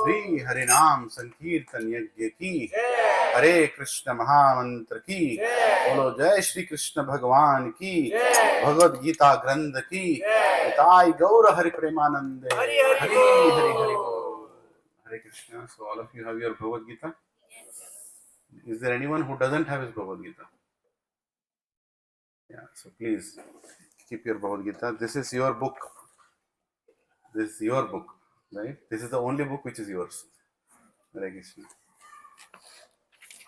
श्री हरिनाम संकीर्तन यज्ञ की, हरे कृष्ण महामंत्र की, बोलो जय श्री कृष्ण भगवान की, भगवद गीता ग्रंथ की, ताई गौर हरि प्रेमानंदे, हरि हरि हरि हरि बोल। Hare Krishna. So all of you have your Bhagavad Gita. Is there anyone who doesn't have his Bhagavad Gita? Yeah. So please keep your Bhagavad Gita. This is your book. This is your book, right? This is the only book which is yours. Hare Krishna.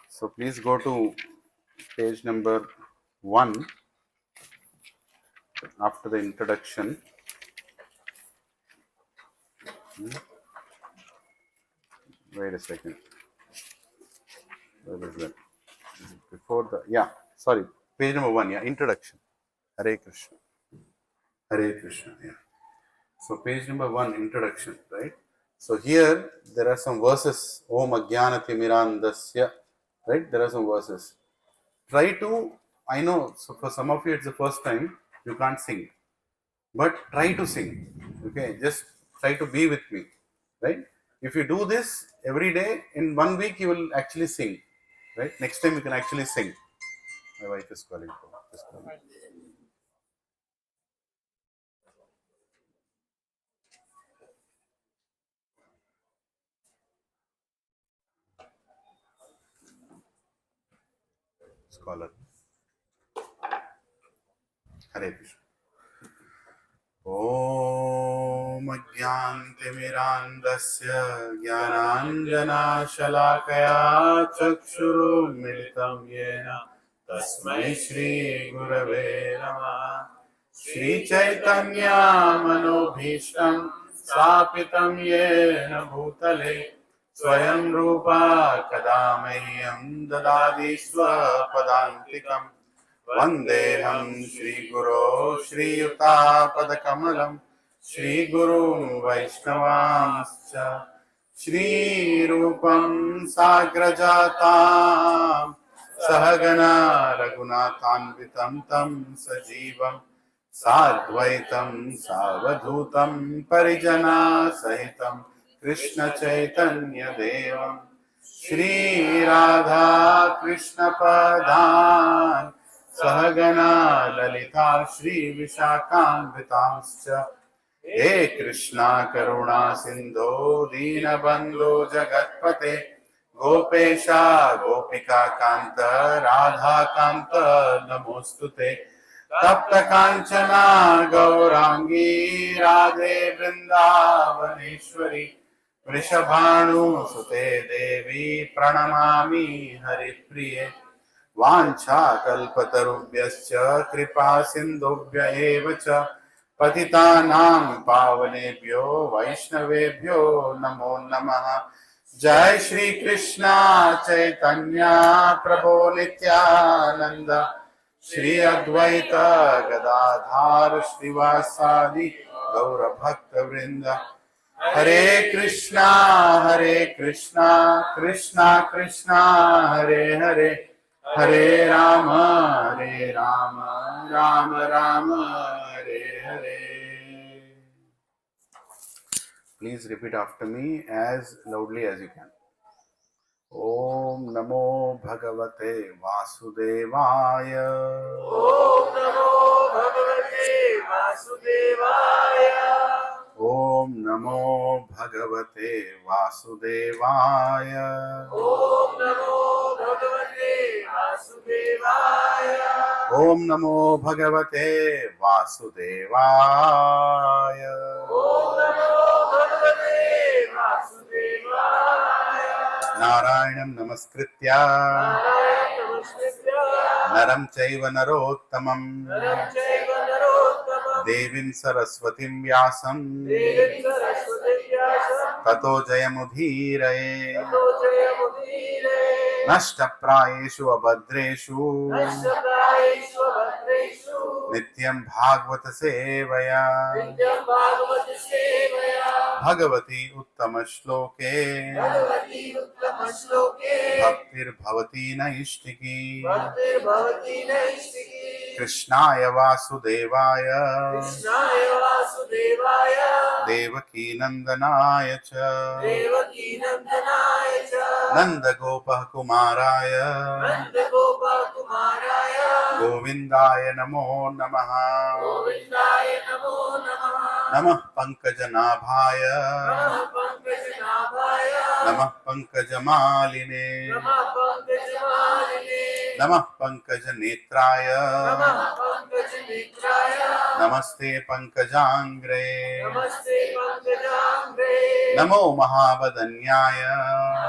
So please go to page number 1 after the introduction. Wait a second. Where is that? Before the, yeah, sorry, page number 1, yeah, introduction. Hare Krishna. Hare Krishna, yeah. So page number 1, introduction, right? So here there are some verses. Om Ajnanatimirandasya, right? There are some verses. Try to, I know, so for some of you it's the first time, you can't sing. But try to sing, okay? Just try to be with me, right? If you do this every day, in 1 week you will actually sing, right? Next time you can actually sing. My wife is calling. Scholar. Hare Krishna. Om Ajnanatimirandasya Jnananjanashalakaya Chakshurumilitam Yena Tasmai Shri Gurave Namah. Shri Chaitanya Manobhishtam Sthapitam Yena Bhutale Swayam Rupa Kadamahyam Dadadi Swapadantikam Vandeham Shri Guru Shri Yuta Padakamalam Shri Guru Vaishnavamscha Shri Rupam Sagrajatam Sahagana Raghunathanvitam Tam Sajivam Sadvaitam Savadhutam Parijana Sahitam Krishna Chaitanya Devam Shri Radha Krishna Padan Sahagana Lalita Shri Vishakambhitamscha He Krishna Karuna Sindhu Dinabandhu Jagatpate Gopesha Gopika Kanta Radha Kanta Namostute Tapta Kanchana Gaurangi Radhe Vrindavaneshwari Vrishabhanu Sute Devi Pranamami Haripriye Vancha Kalpatarubhyascha Kripa Sindhubhya eva cha Patitanam Pavanebhyo Vaishnavebhyo Namo Namaha. Jai Shri Krishna Chaitanya Prabhu Nityananda Shri Advaita Gadadhar Srivasadi Gaura Bhakta Vrinda. Hare Krishna Krishna Krishna Hare Hare Hare Rama Rama Rama Hare Hare. Please repeat after me as loudly as you can. Om Namo Bhagavate Vasudevaya. Om Namo Bhagavate Vasudevaya. Om Namo Bhagavate Vasudevaya. Om Namo Bhagavate Vasudevaya. Om Namo Bhagavate Vasudevaya. Om Namo Bhagavate Vasudevaya. Narayanam Namaskritya Narayana Namaskritya. Naram Chaiva Narottamam Naram Chaiva Narottamam. Devim Saraswatim Vyasam Devim Saraswati Vyasam. Tato Jayamudhiraye Tato Jayamudire. Nashtaprayeshu Abhadreshu Nashtaprayeshu Abhadreshu. Nityam Bhagavata Sevaya Nityam Bhagavati Sevaya. Bhagavati Uttama Shloke Bhagavati Uttama Shloke. Bhaktir Bhavati Naishtiki Bhaktir Bhavati Naistiki. Krishnaya Vasudevaya Krishnaya Vasudevaya. Devaki Nandanaya cha Devaki Nandanaya cha. Nanda Gopah Kumaraya Nanda Gopa Kumaraya. Govindaya Namo Namaha Govindaya Namo Namaha. Namah Pankajanabhaya Namah Pankajnabhaya. Namah Pankajamaline Namah Pankajmaline. Namah Pankajanetraya Namah Pankajmitraya. Namaste Pankajangre Namaste Pankajambre. Namo Mahavadanyaya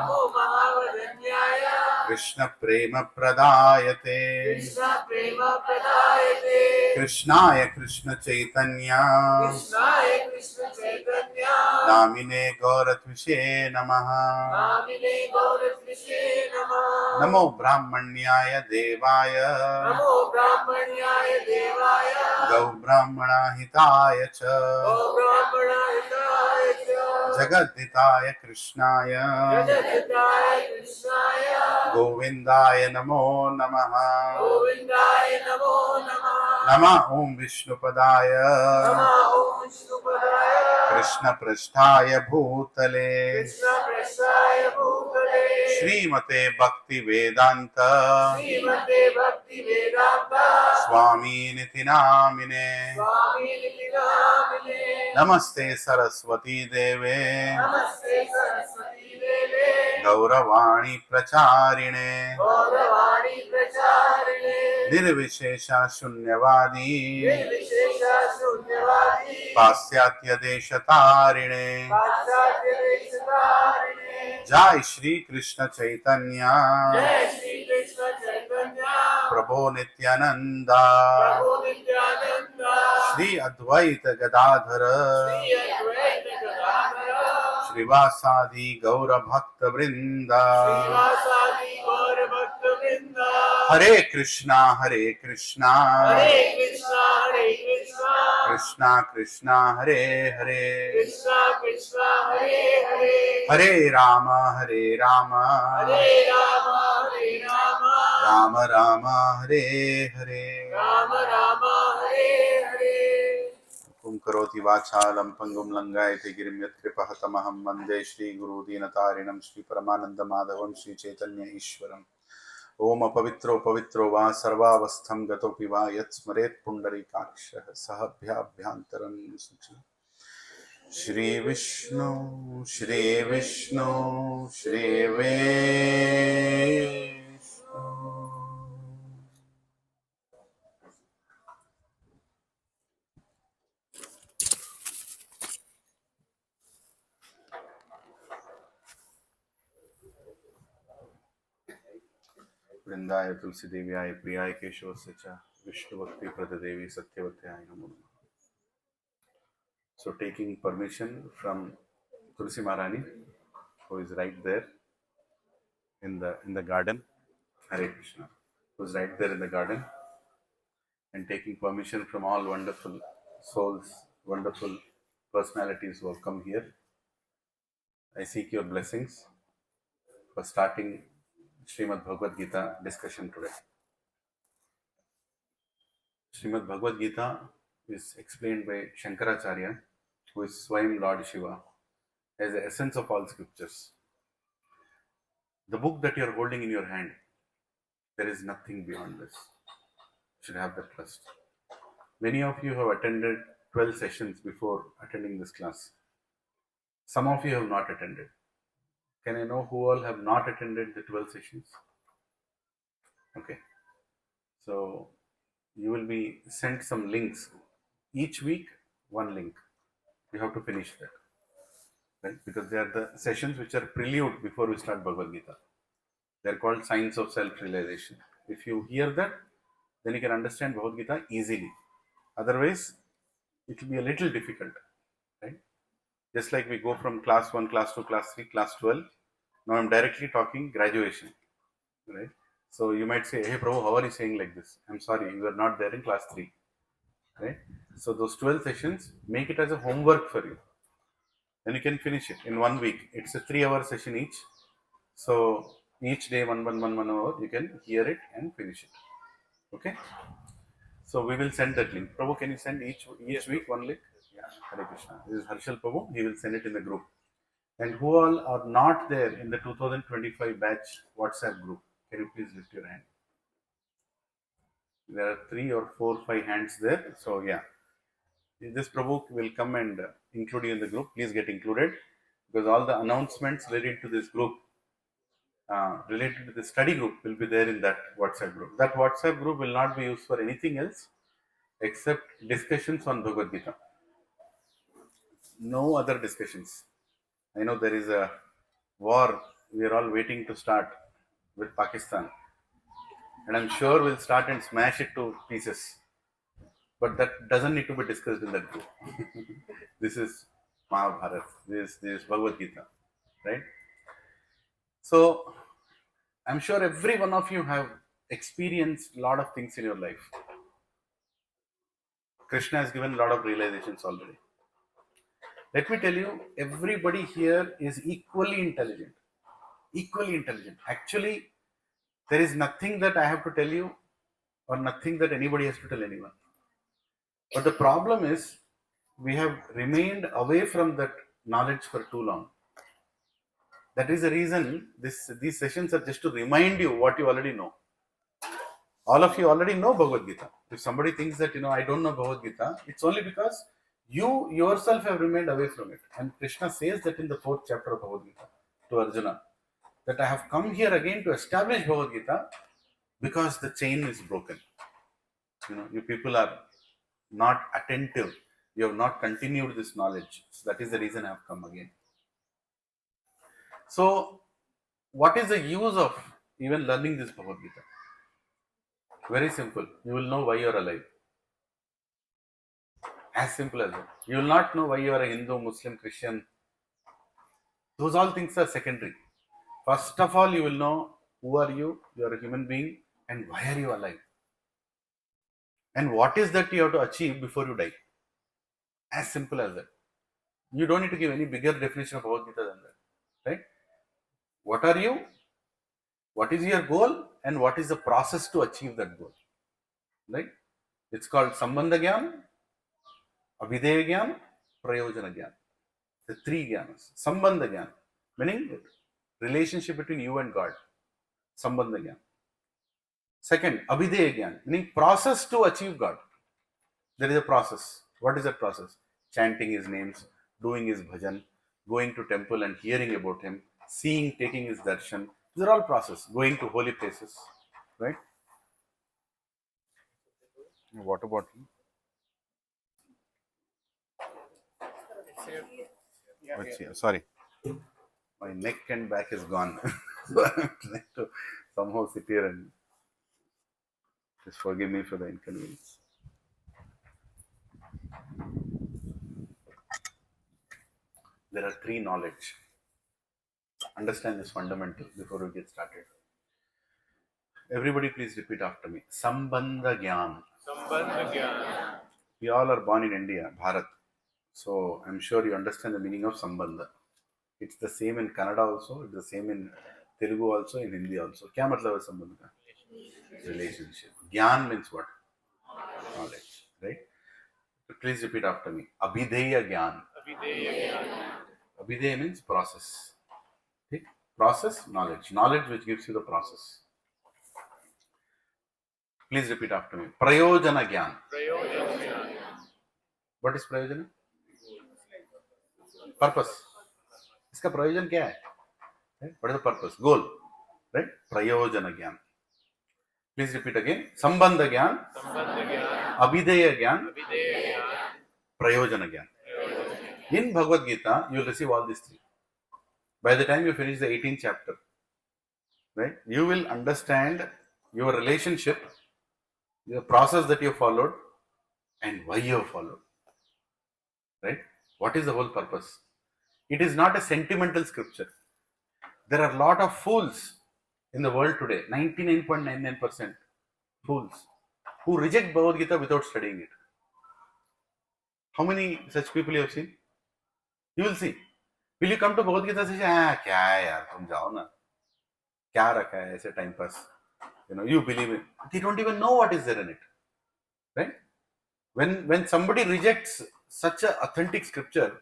Namo Mahavadanyaya. Krishna Prema Pradayate Krishna Prema Pradayate. Krishnaya Krishna Chaitanya Krishnaya Krishna Chaitanya. Namine Gauratvishe Namaha Namine Gauratvishe Namaha. Namo Brahmanyaya Devaya Namo Brahmanyaya Devaya. Gau Brahmana Hitaya cha Go Brahmana Hidaya cha. Jagadhitaya Krishnaya Jagadhitaya Krishnaya. Govindaya Namo Namaha Govindaya Namo Namaha. Nama Om Vishnupadaya Namah Om Vishnupadaya. Krishna Prasthaya Bhutale Krishna Prasthaya Bhutale. Srimate Bhakti Vedanta Srimate Bhakti Vedanta. Swami Niti Namine Swami Niti Namine. Namaste Saraswati Deve Namaste Saraswati Deve. Gauravani Pracharine Gauravani Pracharine. Nirvishesha Shunyavadi Nirvishesha Shunyavadi. Pasyatya Deshatarine Paschatya Deshatarine. Jai Shri Krishna Chaitanya Jai Shri Krishna Chaitanya. Prabhu Nityananda Prabhu Nityananda. Shri Advaita Gadadhara Shri Advaita Gadadhara. Srivasadi Gaura Bhakta Vrinda Srivasadi Gaura Bhakta Vrinda. Hare Krishna Hare Krishna Hare Krishna Hare Krishna. Krishna Krishna Hare Hare Krishna Krishna Hare Hare. Hare Rama Hare Rama Hare Rama Hare Rama. Rama Rama Hare Hare Rama Rama Hare Hare. Kum karoti vachalam pangum langayate girim yatripah tamaham vande Shri Guru Dinatarinam Shri Paramananda Madhavam Shri Chaitanya Ishwaram Om apavitro pavitro va sarvavastham gatopi va yat smaret pundarikakshah sahabhyabhyantaram suchi Shri Vishnu Shri Vishnu Shri Vishnu Vrindaya Tulsi Devyaya Priyaya Keshwasya cha Vishnu Bhakti Pradadevi Satyavathyaya Namo Namaha. So taking permission from Tulsi Maharani, who is right there in the garden, Hare Krishna, who is right there in the garden, and taking permission from all wonderful souls, wonderful personalities who have come here, I seek your blessings for starting Srimad Bhagavad Gita discussion today. Srimad Bhagavad Gita is explained by Shankaracharya, who is Swayam Lord Shiva, as the essence of all scriptures. The book that you are holding in your hand, there is nothing beyond this. You should have that trust. Many of you have attended 12 sessions before attending this class. Some of you have not attended. Can I know who all have not attended the 12 sessions? Okay. So you will be sent some links. Each week, one link. You have to finish that. Right? Because they are the sessions which are prelude before we start Bhagavad Gita. They are called signs of self-realization. If you hear that, then you can understand Bhagavad Gita easily. Otherwise, it will be a little difficult. Right? Just like we go from class 1, class 2, class 3, class 12. Now I'm directly talking graduation. Right? So you might say, hey Prabhu, how are you saying like this? I'm sorry, you are not there in class 3. Right? So those 12 sessions, make it as a homework for you. Then you can finish it in 1 week. It's a 3-hour session each. So each day, one hour, you can hear it and finish it. Okay? So we will send that link. Prabhu, can you send each week one link? Yeah, Hare Krishna. This is Harshal Prabhu. He will send it in the group. And who all are not there in the 2025 batch WhatsApp group? Can you please lift your hand? There are 3 or 4, 5 hands there. So yeah, this Prabhu will come and include you in the group. Please get included, because all the announcements related to this group, related to the study group, will be there in that WhatsApp group. That WhatsApp group will not be used for anything else except discussions on Bhagavad Gita. No other discussions. I know there is a war we are all waiting to start with Pakistan, and I'm sure we'll start and smash it to pieces. But that doesn't need to be discussed in that group. This is Mahabharata. This is Bhagavad Gita, right? So I'm sure every one of you have experienced a lot of things in your life. Krishna has given a lot of realizations already. Let me tell you, everybody here is equally intelligent. Equally intelligent. Actually, there is nothing that I have to tell you, or nothing that anybody has to tell anyone. But the problem is, we have remained away from that knowledge for too long. That is the reason these sessions are just to remind you what you already know. All of you already know Bhagavad Gita. If somebody thinks that, I don't know Bhagavad Gita, it's only because you yourself have remained away from it. And Krishna says that in the 4th chapter of Bhagavad Gita to Arjuna, that I have come here again to establish Bhagavad Gita because the chain is broken. You people are not attentive. You have not continued this knowledge. So that is the reason I have come again. So, what is the use of even learning this Bhagavad Gita? Very simple. You will know why you are alive. As simple as that. You will not know why you are a Hindu, Muslim, Christian. Those all things are secondary. First of all, you will know who are you, you are a human being, and why are you alive. And what is that you have to achieve before you die. As simple as that. You don't need to give any bigger definition of Bhagavad Gita than that. Right? What are you? What is your goal? And what is the process to achieve that goal? Right? It's called Sambandha Gyan, Abhideya Gyan, Prayojana Gyan. The 3 Gyanas. Sambandha Gyan, meaning relationship between you and God. Sambandha Gyan. Second, Abhideya Gyan, meaning process to achieve God. There is a process. What is that process? Chanting His names, doing His bhajan, going to temple and hearing about Him, seeing, taking His darshan. These are all process. Going to holy places. Right? Water bottle. What's here? Sorry. My neck and back is gone. So I'm trying to somehow sit here and just forgive me for the inconvenience. There are 3 knowledge. Understand this fundamental before we get started. Everybody please repeat after me. Sambandha Gyan. Sambandha Gyan. We all are born in India, Bharat. So I'm sure you understand the meaning of Sambandha. It's the same in Kannada also, it's the same in Telugu also, in Hindi also. Kya matlab hai Sambandha? Relationship. Gyan means what? Knowledge, right? Please repeat after me. Abhideya Gyan. Abhideya Gyan. Abhideya means process. Okay? Process, knowledge. Knowledge which gives you the process. Please repeat after me. Prayojana Gyan. Prayojana Gyan. What is Prayojana? Purpose. इसका प्रयोजन क्या है? Right? What is the purpose? Goal. Right? Prayojana Gyan. Please repeat again. Sambandha Gyan. Sambandha Gyan. Abhideya Gyan. Abhideya Gyan. Prayojana Gyan. In Bhagavad Gita, you will receive all these three. By the time you finish the 18th chapter, right, you will understand your relationship, the process that you followed, and why you have followed. Right? What is the whole purpose? It is not a sentimental scripture. There are a lot of fools in the world today, 99.99% fools, who reject Bhagavad Gita without studying it. How many such people you have seen? You will see. Will you come to Bhagavad Gita and say, क्या है यार, तुम जाओ ना, क्या रखा है ऐसे time pass? You believe it. They don't even know what is there in it. Right? When somebody rejects such an authentic scripture,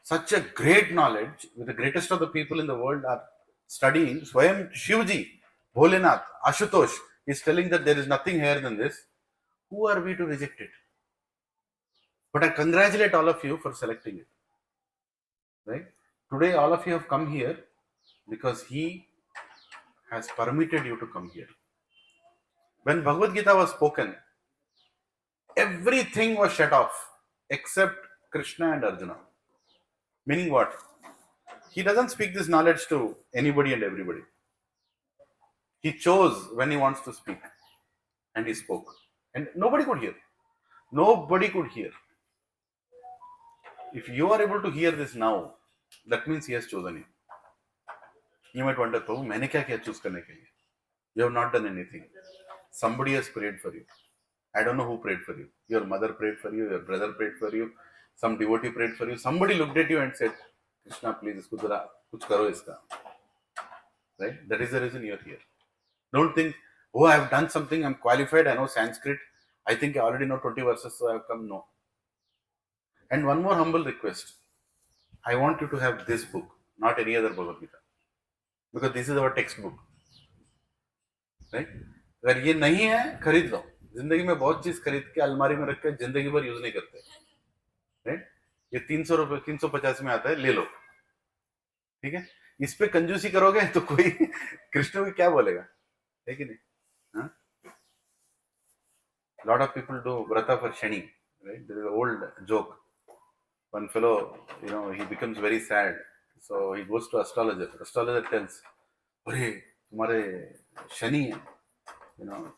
such a great knowledge, with the greatest of the people in the world are studying, Swayam Shivji, Bholenath, Ashutosh is telling that there is nothing higher than this, who are we to reject it? But I congratulate all of you for selecting it. Right? Today all of you have come here because he has permitted you to come here. When Bhagavad Gita was spoken, everything was shut off except Krishna and Arjuna. Meaning what? He doesn't speak this knowledge to anybody and everybody. He chose when he wants to speak, and he spoke. And nobody could hear. Nobody could hear. If you are able to hear this now, that means he has chosen you. You might wonder, Prabhu, मैंने क्या किया choose करने के लिए? You have not done anything. Somebody has prayed for you. I don't know who prayed for you. Your mother prayed for you, your brother prayed for you, some devotee prayed for you. Somebody looked at you and said, Krishna, please, इसको जरा कुछ करो इसका. Right? That is the reason you are here. Don't think, oh, I have done something, I'm qualified, I know Sanskrit, I think I already know 20 verses, so I have come. No. And one more humble request. I want you to have this book, not any other Bhagavad Gita. Because this is our textbook. Right? अगर ये नहीं है, खरीद लो. जिंदगी में बहुत चीज खरीद के अलमारी में रख के जिंदगी भर यूज नहीं करते. राइट? ये 300 रुपए 350 में आता है, ले लो. ठीक है? इस पे कंजूसी करोगे तो कोई कृष्ण को क्या बोलेगा? है कि नहीं? हाँ? Lot of people do vrata for Shani. Right? There is an old joke. One fellow, he becomes very sad. So he goes to astrologer. Astrologer tells, "Arey, तुम्हारे शनि है,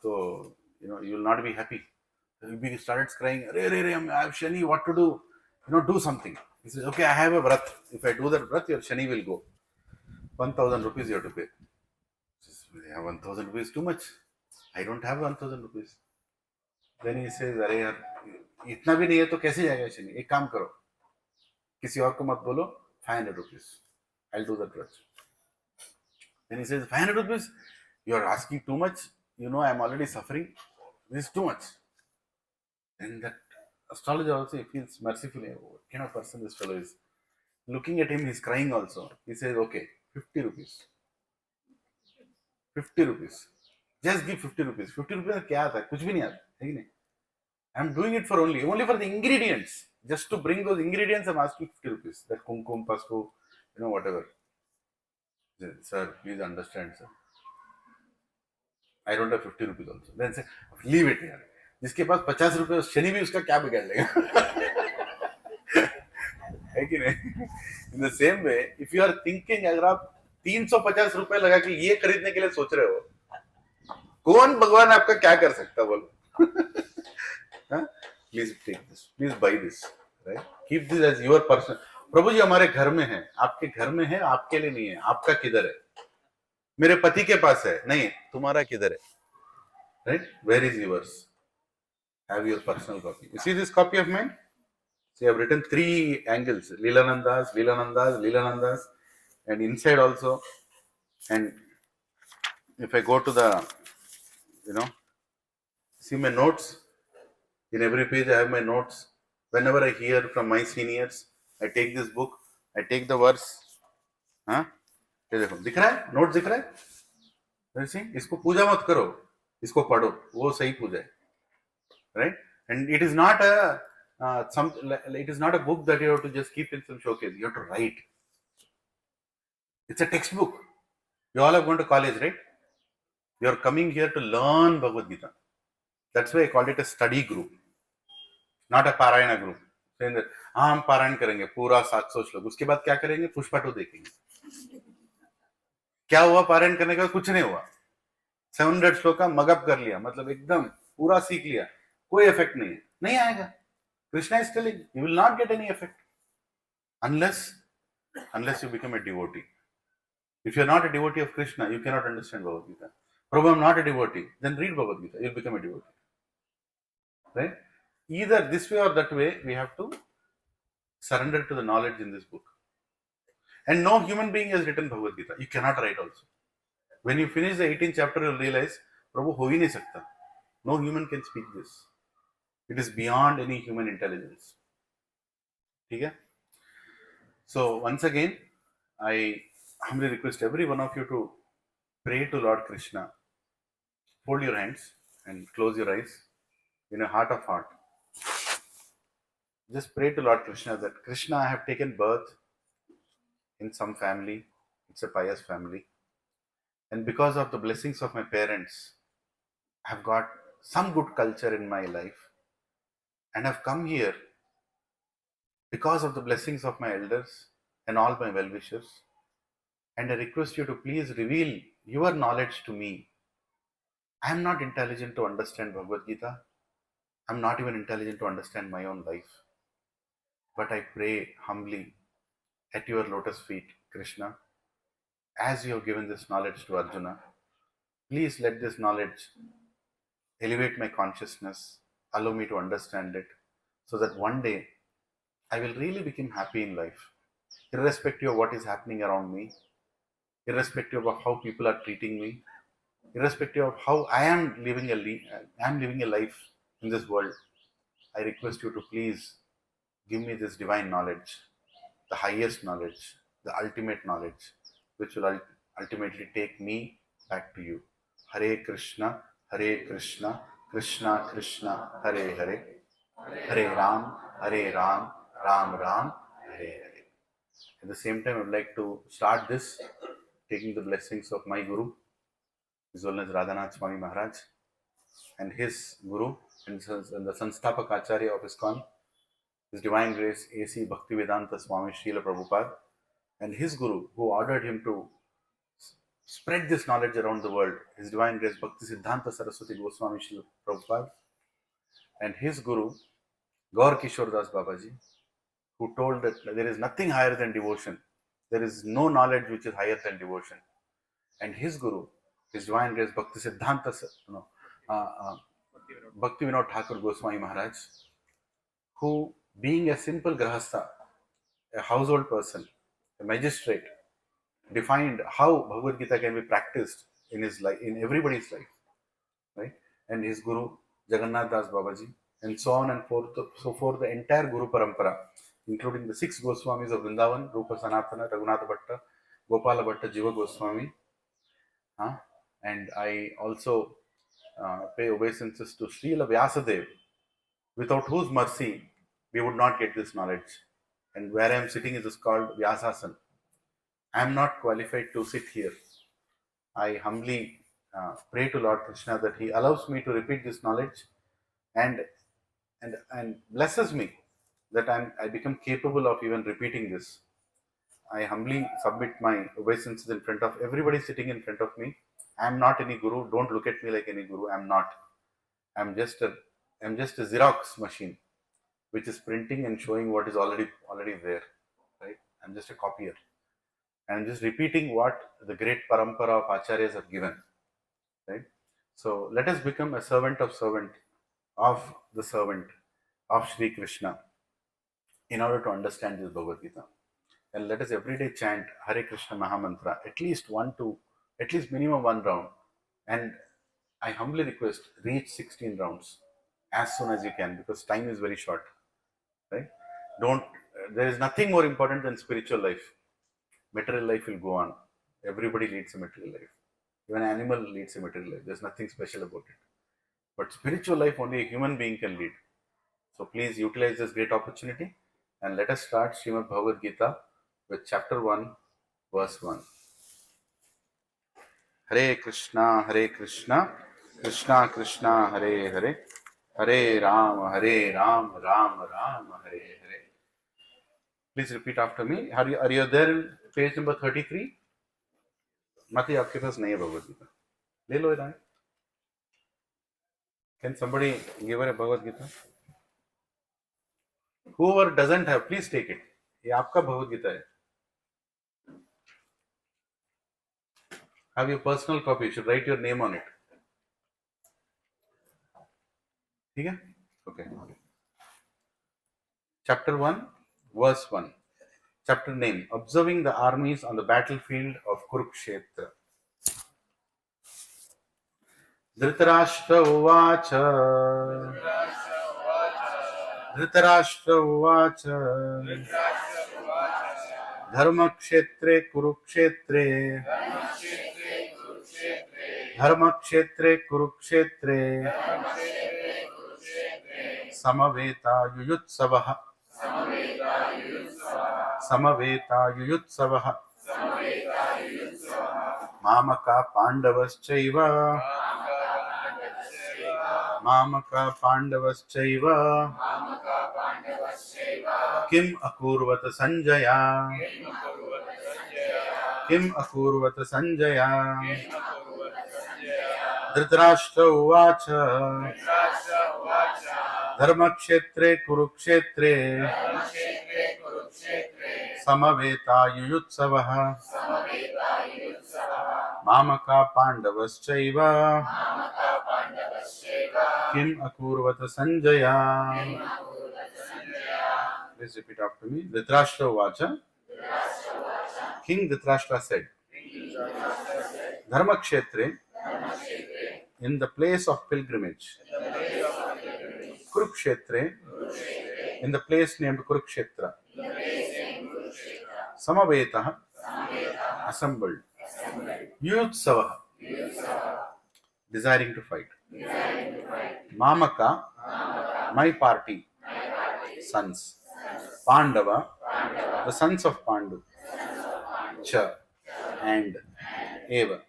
so you will not be happy." He starts crying. "Arey, I have shani. What to do? Do something." He says, "Okay, I have a vrat. If I do that vrat, your shani will go. 1,000 rupees you have to pay." He says, "Yeah, 1,000 rupees too much. I don't have 1,000 rupees." Then he says, "अरे यार, इतना भी नहीं है तो कैसे जाएगा शनि? एक काम करो, किसी और को मत बोलो, 500 rupees. I'll do that vrat." Then he says, 500 rupees? You are asking too much. I'm already suffering. This is too much. And that astrologer also, he feels mercifully, what kind of person this fellow is. Looking at him, he's crying also. He says, okay, 50 rupees. 50 rupees. Just give 50 rupees. 50 rupees क्या आता है? कुछ भी नहीं आता, है कि नहीं? I'm doing it for only for the ingredients. Just to bring those ingredients, I'm asking 50 rupees. That kumkum, pasco, whatever. Sir, please understand, sir. I don't have 50 rupees also. Then say, leave it here. जिसके पास 50 रुपए शनि भी उसका क्या बिगाड़ लेगा? है कि नहीं? In the same way, if you are thinking, अगर आप 350 रुपए लगा के ये खरीदने के लिए सोच रहे हो, कौन भगवान आपका क्या कर सकता है बोलो? Please take this. Please buy this. Right? Keep this as your personal. प्रभु जी हमारे घर में है, आपके घर में है, आपके लिए नहीं है. आपका किधर है? मेरे पति के पास है, नहीं, तुम्हारा किधर है? Right? Where is yours? Have your personal copy. You see this copy of mine? See, I have written 3 angles: Lilanandas, Lilanandas, Lilanandas, and inside also. And if I go to the, see my notes. In every page I have my notes. Whenever I hear from my seniors, I take this book, I take the verse. हाँ, ये देखो दिख रहा है, note दिख रहा है, see? इसको पूजा मत करो, इसको पढ़ो, वो सही पूजा है, right? And it is not a it is not a book that you have to just keep in some showcase. You have to write. It's a textbook. You all have gone to college, right? You are coming here to learn Bhagavad Gita. That's why I called it a study group, not a parayana group. Saying that हाँ हम पारायण करेंगे पूरा 700 श्लोक, उसके बाद क्या करेंगे, पुष्पा 2 देखेंगे. क्या हुआ पारायण करने के बाद? कुछ नहीं हुआ. 700 श्लोक का मगअप कर लिया, मतलब एकदम पूरा सीख लिया, कोई इफेक्ट नहीं है, नहीं आएगा. Krishna is telling you will not get any effect unless you become a devotee. If you are not a devotee of Krishna, you cannot understand Bhagavad Gita. Prabhu, I am not a devotee. Then read Bhagavad Gita. You will become a devotee. Right? Either this way or that way, we have to surrender to the knowledge in this book. And no human being has written Bhagavad Gita. You cannot write also. When you finish the 18th chapter, you will realize, Prabhu, ho hi nahi sakta. No human can speak this. It is beyond any human intelligence. Okay? So once again, I humbly request every one of you to pray to Lord Krishna. Hold your hands and close your eyes in a heart of heart. Just pray to Lord Krishna that Krishna, I have taken birth in some family. It's a pious family. And because of the blessings of my parents, I have got some good culture in my life. And I've come here because of the blessings of my elders and all my well-wishers. And I request you to please reveal your knowledge to me. I am not intelligent to understand Bhagavad Gita. I'm not even intelligent to understand my own life. But I pray humbly at your lotus feet, Krishna, as you have given this knowledge to Arjuna, please let this knowledge elevate my consciousness, allow me to understand it, so that one day I will really become happy in life, irrespective of what is happening around me, irrespective of how people are treating me, irrespective of how I am living a life in this world. I request you to please give me this divine knowledge, the highest knowledge, the ultimate knowledge, which will ultimately take me back to you. Hare Krishna, Krishna Krishna, Hare Hare, Hare Ram, Ram Ram, Hare Hare. At the same time, I would like to start this taking the blessings of my Guru, His Holiness Radhanath Swami Maharaj, and his Guru, and the Sansthapak Acharya of ISKCON, His Divine Grace A.C. Bhaktivedanta Swami Srila Prabhupada, and his Guru, who ordered him to spread this knowledge around the world, His Divine Grace Bhakti Siddhanta Saraswati Goswami Srila Prabhupada, and his Guru, Gaur Kishore Das Babaji, who told that there is nothing higher than devotion. There is no knowledge which is higher than devotion. And his Guru, His Divine Grace Bhakti Siddhanta, Bhakti Vinod Thakur Goswami Maharaj, who, being a simple grahastha, a household person, a magistrate, defined how Bhagavad Gita can be practiced in his life, in everybody's life, right? And his Guru, Jagannath Das Babaji, and so on and so forth, the entire Guru Parampara, including the 6 Goswamis of Vrindavan, Rupa Sanatana, Raghunatha Bhatta, Gopala Bhatta, Jiva Goswami. And I also pay obeisances to Srila Vyasadeva, without whose mercy we would not get this knowledge. And where I am sitting is called Vyasasan. I am not qualified to sit here. I humbly pray to Lord Krishna that He allows me to repeat this knowledge and blesses me that I become capable of even repeating this. I humbly submit my obeisances in front of everybody sitting in front of me. I am not any guru. Don't look at me like any guru. I am not. I'm just a Xerox machine, which is printing and showing what is already there. Right? I'm just a copier. And I'm just repeating what the great parampara of acharyas have given. Right? So let us become a servant of the servant of Sri Krishna in order to understand this Bhagavad Gita. And let us every day chant Hare Krishna Mahamantra, at least minimum 1 round. And I humbly request, reach 16 rounds as soon as you can, because time is very short. right? Don't. There is nothing more important than spiritual life. Material life will go on. Everybody leads a material life. Even an animal leads a material life. There's nothing special about it. But spiritual life only a human being can lead. So please utilize this great opportunity and let us start Srimad Bhagavad Gita with chapter 1, verse 1. Hare Krishna, Krishna Krishna, Hare Hare, Hare Ram, Ram Ram, Hare Hare. Please repeat after me. Are you there in page number 33? Mati, आपके पास नहीं है भगवद गीता. ले लो इधर. Can somebody give her a Bhagavad Gita? Whoever doesn't have, please take it. ये आपका भगवद गीता है. Have your personal copy. You should write your name on it. ठीक है? Okay. Chapter 1, verse 1. Chapter name: Observing the armies on the battlefield of Kurukshetra. Dhritarashtra uvacha. Dhritarashtra uvacha. Dharmakshetre Kurukshetre. Dharmakshetre Kurukshetre. Samaveta Yuyutsavaha. Samaveta Yuyutsavaha. Mamaka Pandavaschaiva. Mamaka Pandavaschaiva. Kim Akurvata Sanjaya. Kim Akurvata Sanjaya. Dhritarashtra uvacha. Dharmakshetre Kurukshetre. Samaveta Yuyutsavaha. Mamaka Pandavaschaiva. Kim Akurvata Sanjaya. Please repeat after me. Dhritarashtra uvacha. King Dhritarashtra said, Dharmakshetre, in the place of pilgrimage. Kurukshetre, in the place named Kurukshetra. Samaveta, assembled. Yutsava, desiring to fight. Mamaka, my party, sons. Pandava, the sons of Pandu. Cha, and Eva,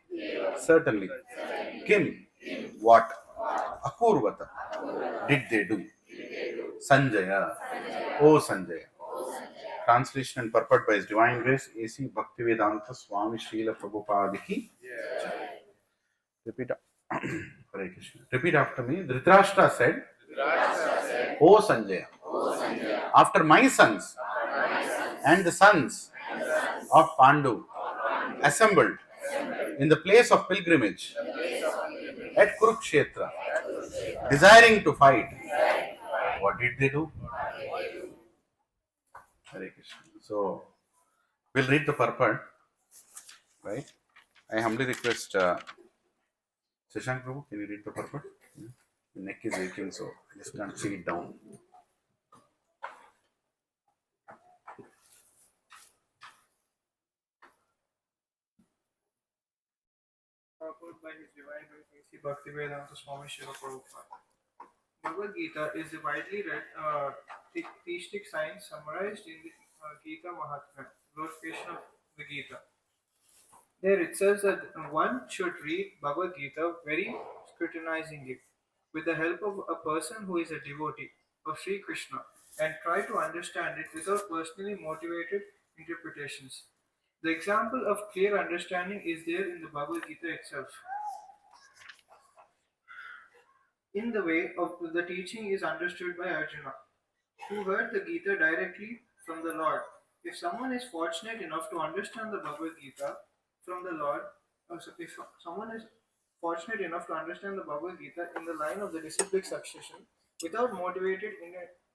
certainly. Kim, what? Akurvata, did they do? Sanjaya, O Sanjaya. Translation and purport by His Divine Grace, A.C. Bhaktivedanta Swami Srila Prabhupada ki. Repeat. Hare Krishna. Repeat after me. Dhritarashtra said, O Sanjaya, after my sons and the sons of Pandu assembled in the place of pilgrimage at Kurukshetra, desiring to fight, what did they do? Hare Krishna. So, we'll read the purport, right? I humbly request Shashank Prabhu, can you read the purport? The neck is aching, so I just can't see it down. Purport by His Divine Grace, A.C. Bhaktivedanta Swami Srila Prabhupada. Bhagavad Gita is the widely read theistic science summarized in the Gita Mahatmya, glorification of the Gita. There it says that one should read Bhagavad Gita very scrutinizingly, with the help of a person who is a devotee of Sri Krishna, and try to understand it without personally motivated interpretations. The example of clear understanding is there in the Bhagavad Gita itself. In the way of the teaching is understood by Arjuna, who heard the Gita directly from the Lord. If someone is fortunate enough to understand the Bhagavad Gita from the Lord, if someone is fortunate enough to understand the Bhagavad Gita in the line of the disciplic succession without motivated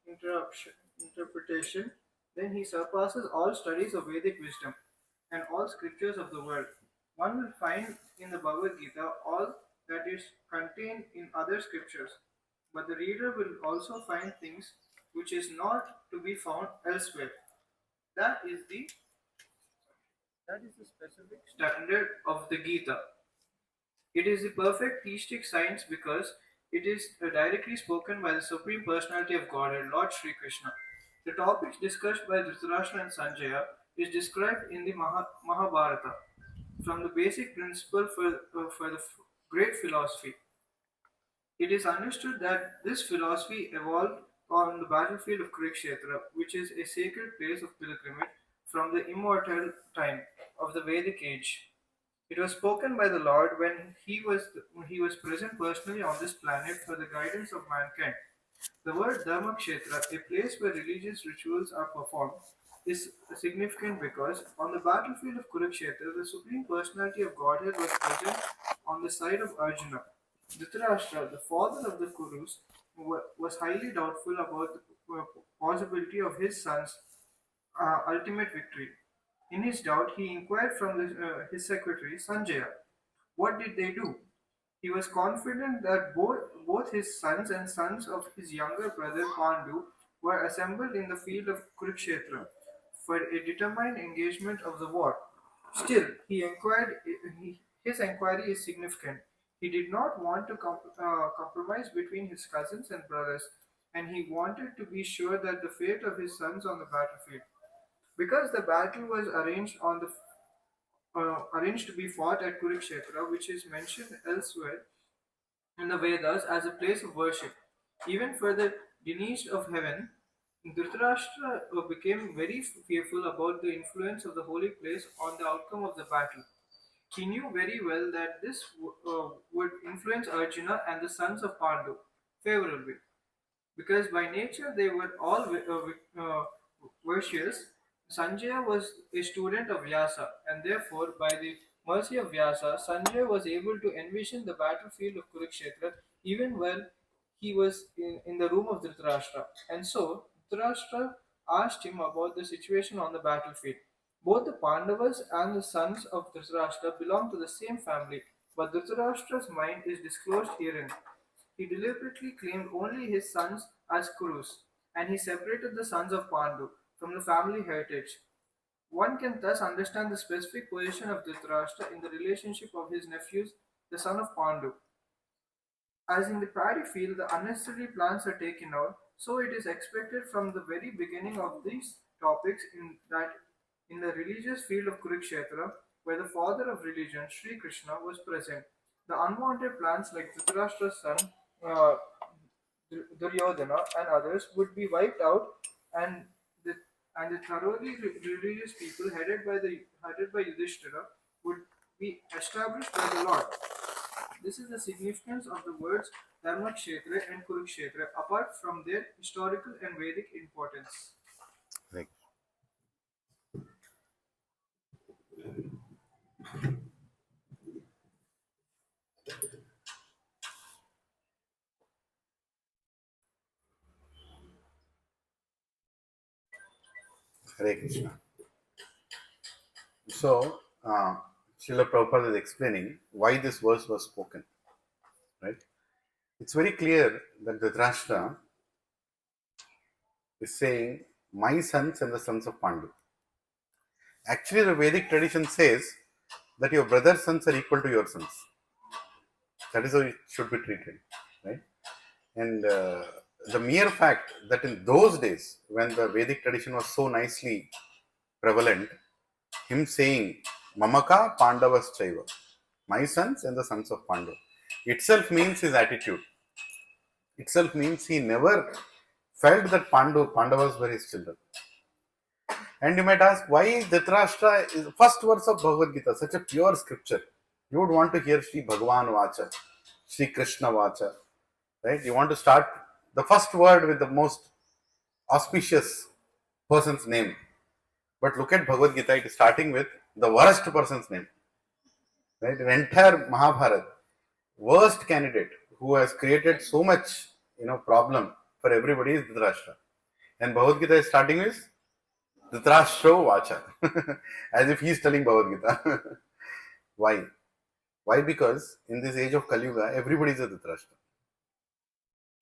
interpretation, then he surpasses all studies of Vedic wisdom and all scriptures of the world. One will find in the Bhagavad Gita all that is contained in other scriptures, but the reader will also find things which is not to be found elsewhere. That is the specific standard of the Gita. It is the perfect theistic science because it is directly spoken by the Supreme Personality of Godhead, Lord Sri Krishna. The topics discussed by Dhritarashtra and Sanjaya is described in the Mahabharata from the basic principle for the great philosophy. It is understood that this philosophy evolved on the battlefield of Kurukshetra, which is a sacred place of pilgrimage from the immortal time of the Vedic age. It was spoken by the Lord when he was present personally on this planet for the guidance of mankind. The word Dharmakshetra, a place where religious rituals are performed, is significant because on the battlefield of Kurukshetra, the Supreme Personality of Godhead was present on the side of Arjuna. Dhritarashtra, the father of the Kurus, was highly doubtful about the possibility of his son's ultimate victory. In his doubt, he inquired from his secretary, Sanjaya, what did they do? He was confident that both his sons and sons of his younger brother Pandu were assembled in the field of Kurukshetra for a determined engagement of the war. Still, his inquiry is significant. He did not want to compromise between his cousins and brothers, and he wanted to be sure that the fate of his sons on the battlefield. Because the battle was arranged to be fought at Kurukshetra, which is mentioned elsewhere in the Vedas as a place of worship. Even further denized of heaven, Dhritarashtra became very fearful about the influence of the holy place on the outcome of the battle. He knew very well that this would influence Arjuna and the sons of Pandu favorably because by nature they were all virtuous. Sanjaya was a student of Vyasa, and therefore, by the mercy of Vyasa, Sanjaya was able to envision the battlefield of Kurukshetra even while he was in the room of Dhritarashtra. And so, Dhritarashtra asked him about the situation on the battlefield. Both the Pandavas and the sons of Dhritarashtra belong to the same family, but Dhritarashtra's mind is disclosed herein. He deliberately claimed only his sons as Kurus, and he separated the sons of Pandu from the family heritage. One can thus understand the specific position of Dhritarashtra in the relationship of his nephews, the son of Pandu. As in the paddy field, the unnecessary plants are taken out, so it is expected from the very beginning of these topics in the religious field of Kurukshetra, where the father of religion, Sri Krishna, was present, the unwanted plants like Dhritarashtra's son, uh, Duryodhana, and others would be wiped out, and the and the thoroughly religious people headed by Yudhishthira would be established by the Lord. This is the significance of the words Dharmakshetra and Kurukshetra apart from their historical and Vedic importance. Right. Hare Krishna. So, Srila Prabhupada is explaining why this verse was spoken. Right? It's very clear that Dhritarashtra is saying, my sons and the sons of Pandu. Actually, the Vedic tradition says that your brother's sons are equal to your sons. That is how it should be treated. Right? And the mere fact that in those days, when the Vedic tradition was so nicely prevalent, him saying, Mamaka Pandavas Chaiva, my sons and the sons of Pandu, itself means his attitude. Itself means he never felt that Pandavas were his children. And you might ask, why Dhritarashtra is the first verse of Bhagavad Gita, such a pure scripture? You would want to hear Sri Bhagavan Vacha, Sri Krishna Vacha, right? You want to start the first word with the most auspicious person's name. But look at Bhagavad Gita, it is starting with the worst person's name. Right? In entire Mahabharata, worst candidate who has created so much, problem for everybody is Dhritarashtra. And Bhagavad Gita is starting with Dhritarashtra Vacha, as if he is telling Bhagavad Gita. Why? Why? Because in this age of Kali Yuga, everybody is a Dhritarashtra.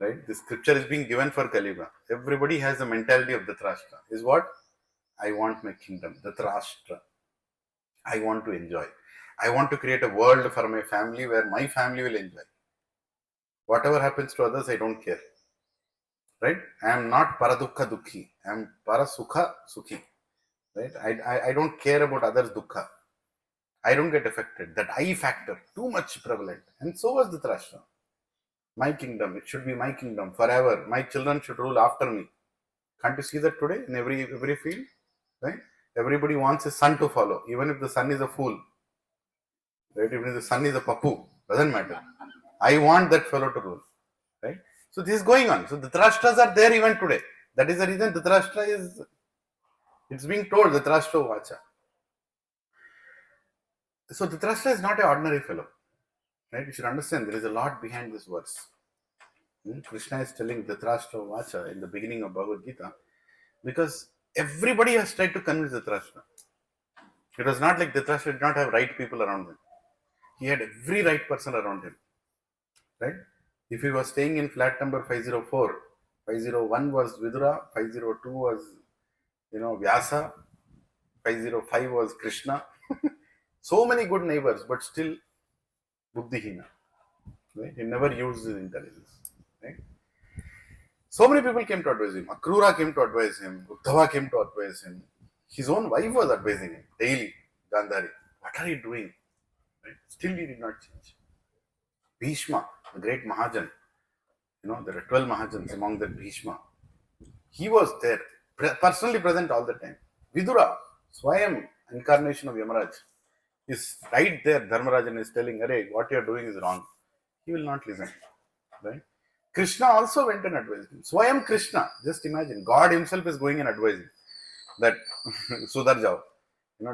Right? The scripture is being given for Kaliuga. Everybody has the mentality of Dhritarashtra. Is what? I want my kingdom. Dhritarashtra. I want to enjoy. I want to create a world for my family where my family will enjoy. Whatever happens to others, I don't care. Right? I am not paradukha dukhi. I am parasukha sukhi. Right? I don't care about others' dukkha. I don't get affected. That I factor, too much prevalent. And so was Dhritarashtra. My kingdom, it should be my kingdom forever. My children should rule after me. Can't you see that today in every field? Right? Everybody wants his son to follow, even if the son is a fool. Right? Even if the son is a papu, doesn't matter. I want that fellow to rule. Right? So this is going on. So the Dhritarashtra's are there even today. That is the reason Dhritarashtra is, it's being told Dhritarashtra Vacha. So Dhritarashtra is not an ordinary fellow. Right? You should understand there is a lot behind this verse. Krishna is telling Dhritarashtra Vacha in the beginning of Bhagavad Gita because everybody has tried to convince Dhritarashtra. It was not like Dhritarashtra did not have right people around him. He had every right person around him. Right? If he was staying in flat number 504, 501 was Vidura, 502 was Vyasa, 505 was Krishna. So many good neighbors, but still Buddhihina. Right? He never used his intelligence. Right? So many people came to advise him. Akrura came to advise him. Uddhava came to advise him. His own wife was advising him daily. Gandhari, what are you doing? Right? Still he did not change. Bhishma, the great Mahajan, there are 12 Mahajans among the Bhishma. He was there, personally present all the time. Vidura, Swayam, incarnation of Yamaraj, is right there. Dharmarajan is telling, Arey, what you are doing is wrong. He will not listen. Right? Krishna also went and advised him. Swayam Krishna, just imagine, God himself is going and advising that Sudhar jao,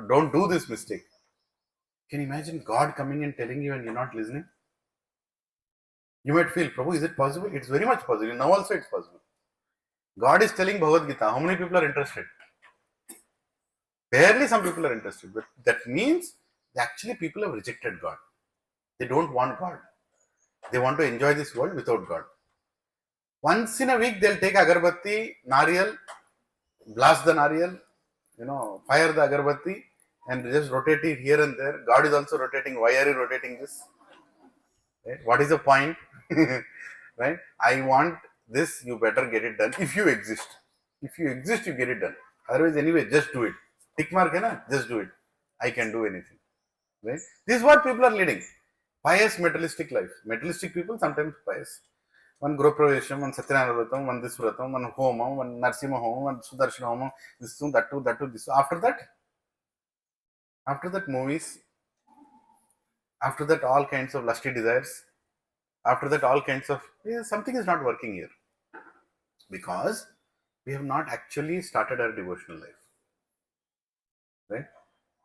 don't do this mistake. Can you imagine God coming and telling you and you're not listening? You might feel, Prabhu, is it possible? It's very much possible. Now also it's possible. God is telling Bhagavad Gita. How many people are interested? Barely some people are interested. But that means actually people have rejected God. They don't want God. They want to enjoy this world without God. Once in a week, they'll take agarbatti, nariyal, blast the nariyal, fire the agarbatti, and just rotate it here and there. God is also rotating. Why are you rotating this? Right? What is the point? Right? I want this, you better get it done if you exist. If you exist, you get it done. Otherwise, anyway, just do it. Tick mark, hai, just do it. I can do anything. Right? This is what people are leading. Pious materialistic life. Materialistic people sometimes pious. One Gropravesham, one Satyanarana Vratam, one this Vratam, one Homa, one Narsima Homa, one Sudarshana Homa, this one, that two, this. After that movies, after that all kinds of lusty desires, after that all kinds of, something is not working here. Because we have not actually started our devotional life. Right?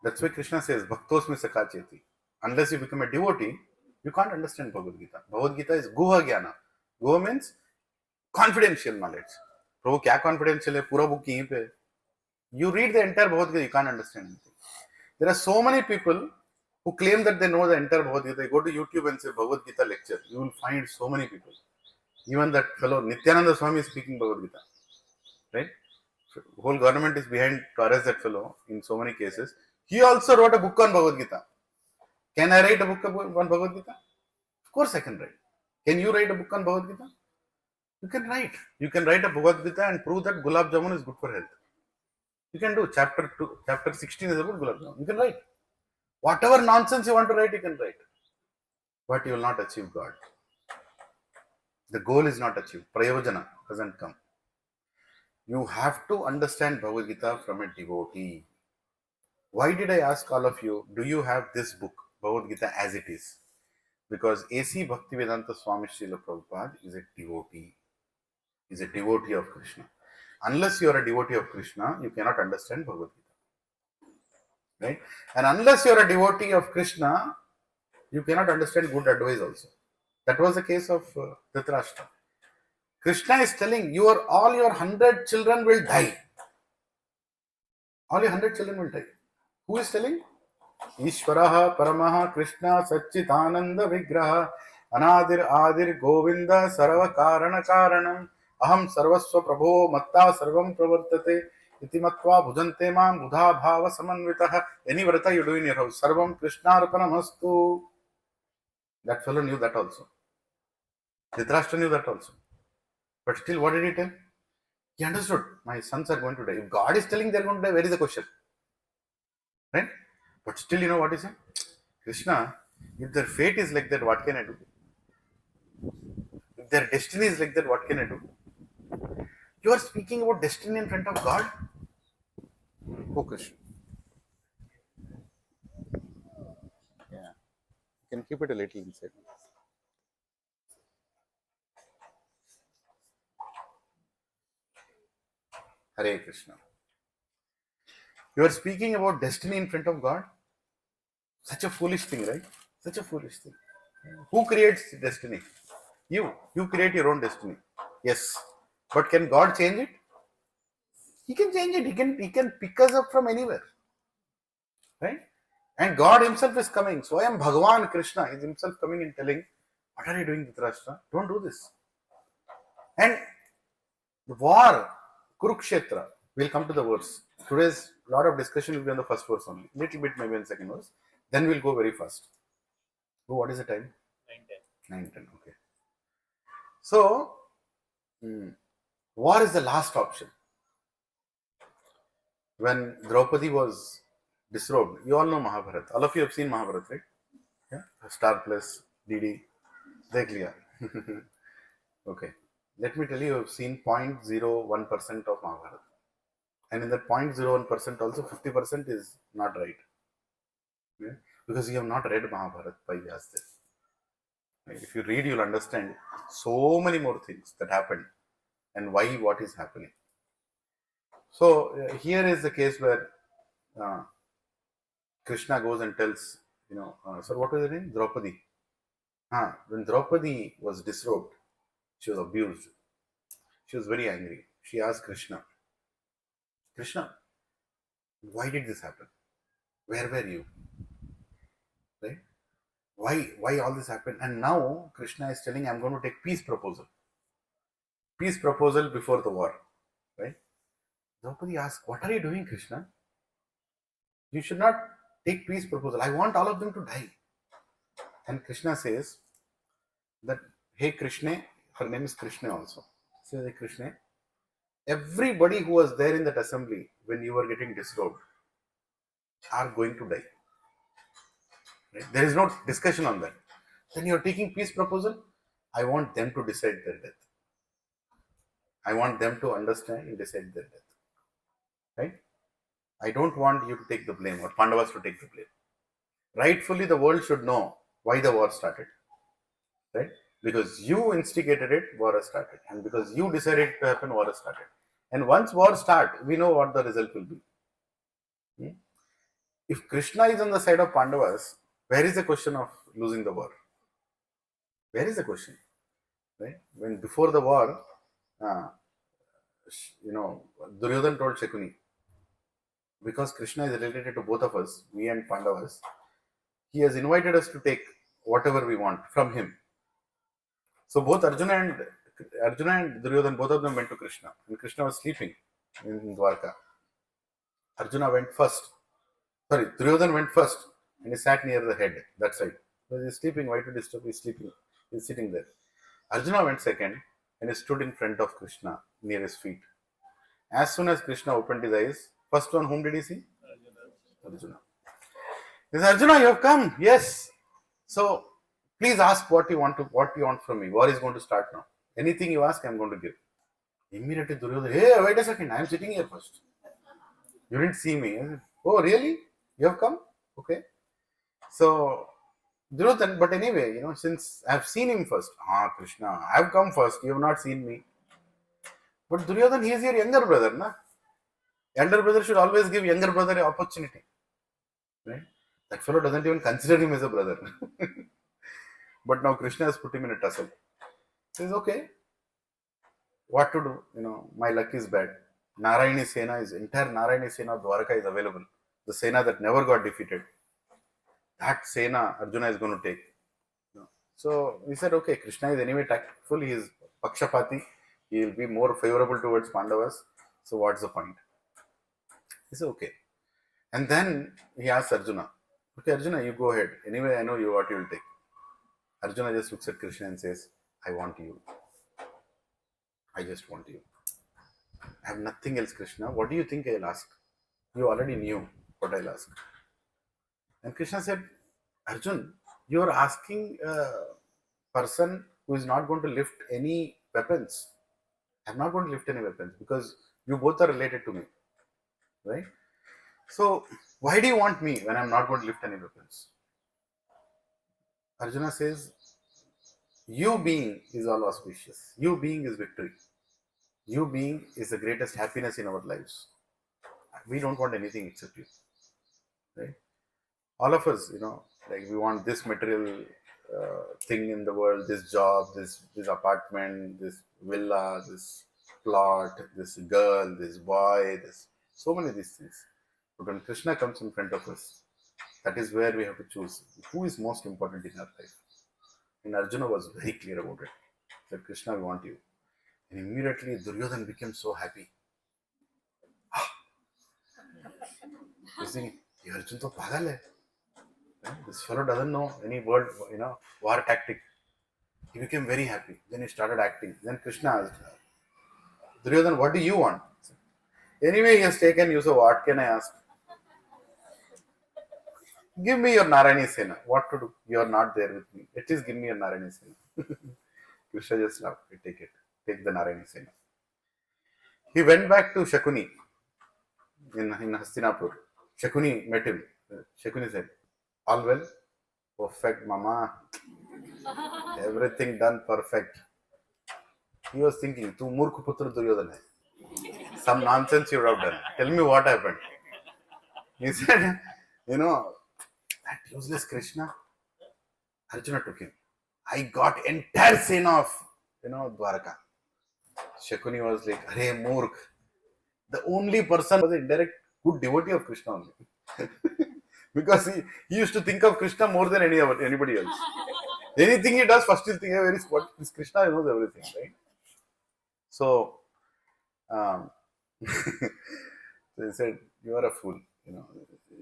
That's why Krishna says, Bhaktos me sakacheti. Unless you become a devotee, you can't understand Bhagavad Gita. Bhagavad Gita is Guha Jnana. Guha means confidential knowledge. Prabhu, kya confidential hai? Pura book yahin pe. You read the entire Bhagavad Gita, you can't understand anything. There are so many people who claim that they know the entire Bhagavad Gita. You go to YouTube and say Bhagavad Gita lecture. You will find so many people. Even that fellow Nityananda Swami is speaking Bhagavad Gita. Right? The whole government is behind to arrest that fellow in so many cases. He also wrote a book on Bhagavad Gita. Can I write a book on Bhagavad Gita? Of course I can write. Can you write a book on Bhagavad Gita? You can write. You can write a Bhagavad Gita and prove that Gulab Jamun is good for health. You can do. Chapter 16 is about Gulab Jamun. You can write. Whatever nonsense you want to write, you can write. But you will not achieve God. The goal is not achieved. Prayojana doesn't come. You have to understand Bhagavad Gita from a devotee. Why did I ask all of you, do you have this book, Bhagavad Gita as it is? Because A.C. Bhaktivedanta Swami Srila Prabhupada is a devotee. Is a devotee of Krishna. Unless you are a devotee of Krishna, you cannot understand Bhagavad Gita. Right? And unless you are a devotee of Krishna, you cannot understand good advice also. That was the case of Dhritarashtra. Krishna is telling, all your 100 children will die. All your 100 children will die. Who is telling? Ishvaraha Paramaha Krishna Satchitananda Vigraha अनादिर आदिर गोविंद सर्व कारण कारणम अहम सर्वस्व प्रभो मत्ता सर्वं प्रवर्तते इति मत्वा भुजन्ते मां बुधा भाव समन्वितः. Any vrata you do in your house, sarvam krishnarpanamastu. That fellow knew that also. Dhritarashtra knew that also. But still, what did he tell? He understood, my sons are going to die. If God is telling they are going to die, where is the question? Right? But still, you know what he said? Krishna, if their fate is like that, what can I do? If their destiny is like that, what can I do? You are speaking about destiny in front of God? Oh, Krishna. Yeah. You can keep it a little inside. Hare Krishna. You are speaking about destiny in front of God? Such a foolish thing, right? Such a foolish thing. Who creates destiny? You. You create your own destiny. Yes. But can God change it? He can change it. He can pick us up from anywhere. Right? And God Himself is coming. So I am Bhagavan Krishna is Himself coming and telling, what are you doing, Dhritarashtra? Don't do this. And the war, Kurukshetra, we'll come to the verse. Today's lot of discussion will be on the first verse only. Little bit maybe on second verse. Then we'll go very fast. Oh, what is the time? 9:10. 9:10. Okay. So, war is the last option. When Draupadi was disrobed, you all know Mahabharata. All of you have seen Mahabharata, right? Yeah. Star Plus, DD, dekh liya. Okay. Let me tell you, I've seen 0.01% of Mahabharata. And in that 0.01% also 50% is not right. Yeah? Because you have not read Mahabharata by Vyasdev. Right? If you read, you'll understand so many more things that happened and why what is happening. So here is the case where uh, Krishna goes and tells, so what was her name? Draupadi. When Draupadi was disrobed, she was abused. She was very angry. She asked Krishna, Krishna, why did this happen? Where were you? Right? Why all this happened? And now Krishna is telling, I'm going to take peace proposal. Peace proposal before the war. Right? Draupadi asked, what are you doing, Krishna? You should not take peace proposal. I want all of them to die. And Krishna says that, hey Krishna, her name is Krishna also. Says, hey Krishna, everybody who was there in that assembly when you were getting disrobed are going to die. Right? There is no discussion on that. Then you are taking peace proposal. I want them to decide their death. I want them to understand and decide their death. Right? I don't want you to take the blame or Pandavas to take the blame. Rightfully, the world should know why the war started. Right? Because you instigated it, war has started. And because you decided to happen, war has started. And once war starts, we know what the result will be. If Krishna is on the side of Pandavas, where is the question of losing the war? Where is the question? Right? When before the war, uh, Duryodhan told Shakuni, because Krishna is related to both of us, me and Pandavas, he has invited us to take whatever we want from him. So both Arjuna and Duryodhan, both of them went to Krishna, and Krishna was sleeping in Dwarka. Arjuna went first. Sorry, Duryodhan went first, and he sat near the head, that side. So he's sleeping. Why to disturb? He's sleeping. He's sitting there. Arjuna went second, and he stood in front of Krishna near his feet. As soon as Krishna opened his eyes, first one whom did he see? Arjuna. He says, Arjuna, you have come. Yes. So please ask what you want from me. War is going to start now. Anything you ask, I'm going to give. Immediately Duryodhana, hey, wait a second, I'm sitting here first. You didn't see me. I said, oh, really? You have come? Okay. So Duryodhana, but anyway, since I've seen him first, Krishna, I've come first, you have not seen me. But Duryodhana, he is your younger brother, na? Elder brother should always give younger brother an opportunity. Right? That fellow doesn't even consider him as a brother. But now Krishna has put him in a tussle. He says, okay, what to do? My luck is bad. Narayani Sena entire Narayani Sena of Dwarka is available. The Sena that never got defeated. That Sena Arjuna is going to take. So he said, okay, Krishna is anyway tactful, he is Pakshapati, he will be more favorable towards Pandavas. So what's the point? He said, okay. And then he asked Arjuna, okay, Arjuna, you go ahead. Anyway, I know you what you will take. Arjuna just looks at Krishna and says, I want you. I just want you. I have nothing else, Krishna. What do you think I'll ask? You already knew what I'll ask. And Krishna said, Arjun, you are asking a person who is not going to lift any weapons. I'm not going to lift any weapons because you both are related to me, right? So, why do you want me when I'm not going to lift any weapons? Arjuna says, you being is all auspicious. You being is victory. You being is the greatest happiness in our lives. We don't want anything except you, right? All of us, like we want this material thing in the world, this job, this apartment, this villa, this plot, this girl, this boy, this so many of these things. But when Krishna comes in front of us, that is where we have to choose who is most important in our life. And Arjuna was very clear about it. He said, Krishna, we want you. And immediately Duryodhana became so happy. He's thinking, "Ye Arjun to pagal hai. This fellow doesn't know any word, war tactic." He became very happy. Then he started acting. Then Krishna asked, Duryodhana, what do you want? Anyway, he has taken you, so what can I ask? Give me your Narayani Sena. What to do? You are not there with me. At least give me your Narayani Sena. Krishna just laughed. Take it. Take the Narayani Sena. He went back to Shakuni in Hastinapur. Shakuni met him. Shakuni said, all well? Perfect, mama. Everything done perfect. He was thinking, Tu Murkh Putra Duryodhana. Some nonsense you would have done. Tell me what happened. He said, that useless Krishna. Arjuna took him. I got entire Sena of, Dwaraka. Shakuni was like, Hare Murkh. The only person was a indirect good devotee of Krishna only. Because he used to think of Krishna more than anybody else. Anything he does, first he'll think, where is what is Krishna? He knows everything, right? So, they said, you are a fool.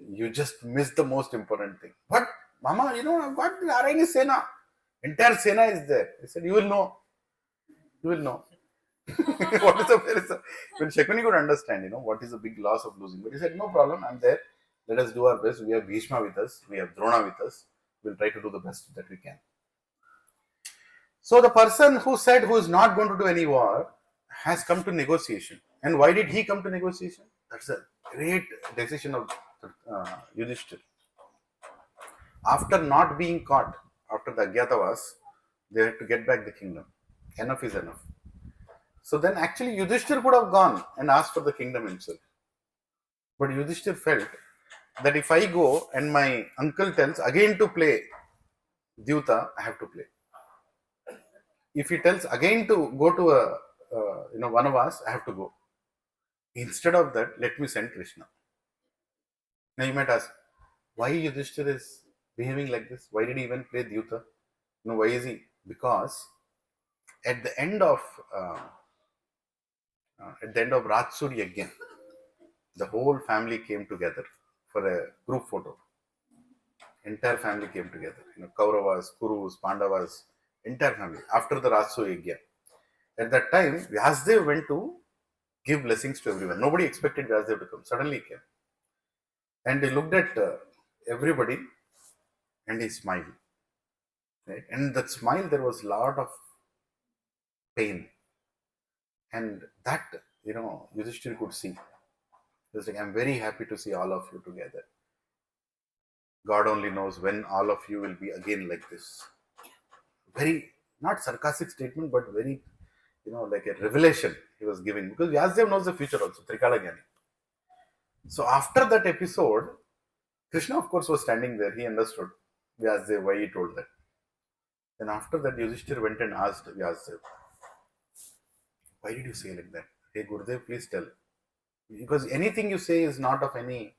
You just missed the most important thing. But, Mama, I've got the Narayani Sena. Entire Sena is there. He said, you will know. You will know. What is the when Shakuni could understand, what is the big loss of losing. But he said, no problem, I'm there. Let us do our best. We have Bhishma with us. We have Drona with us. We'll try to do the best that we can. So the person who said who is not going to do any war has come to negotiation. And why did he come to negotiation? That's a great decision of Yudhishthir. After not being caught, after the Agyatavas, they had to get back the kingdom. Enough is enough. So then actually Yudhishthir could have gone and asked for the kingdom himself. But Yudhishthir felt that if I go and my uncle tells again to play Dyuta, I have to play. If he tells again to go to one of us, I have to go. Instead of that, let me send Krishna. Now you might ask, why Yudhishthir is behaving like this? Why did he even play Dyuta? Why is he? Because at the end of Ratsur Yajna, the whole family came together for a group photo. Entire family came together. Kauravas, Kurus, Pandavas, entire family. After the Ratsur Yajna. At that time, Vyasdev went to give blessings to everyone. Nobody expected Vyasdev to come. Suddenly he came. And he looked at everybody and he smiled. Right? And that smile, there was a lot of pain. And that, Yudhishthir could see. He was like, I'm very happy to see all of you together. God only knows when all of you will be again like this. Very, not sarcastic statement, but very, like a revelation he was giving. Because Vyasdev knows the future also, Trikala Jnani. So after that episode, Krishna, of course, was standing there. He understood Vyasdev why he told that. Then after that, Yudhishthir went and asked Vyasdev, why did you say like that? Hey Gurudev, please tell. Because anything you say is not of any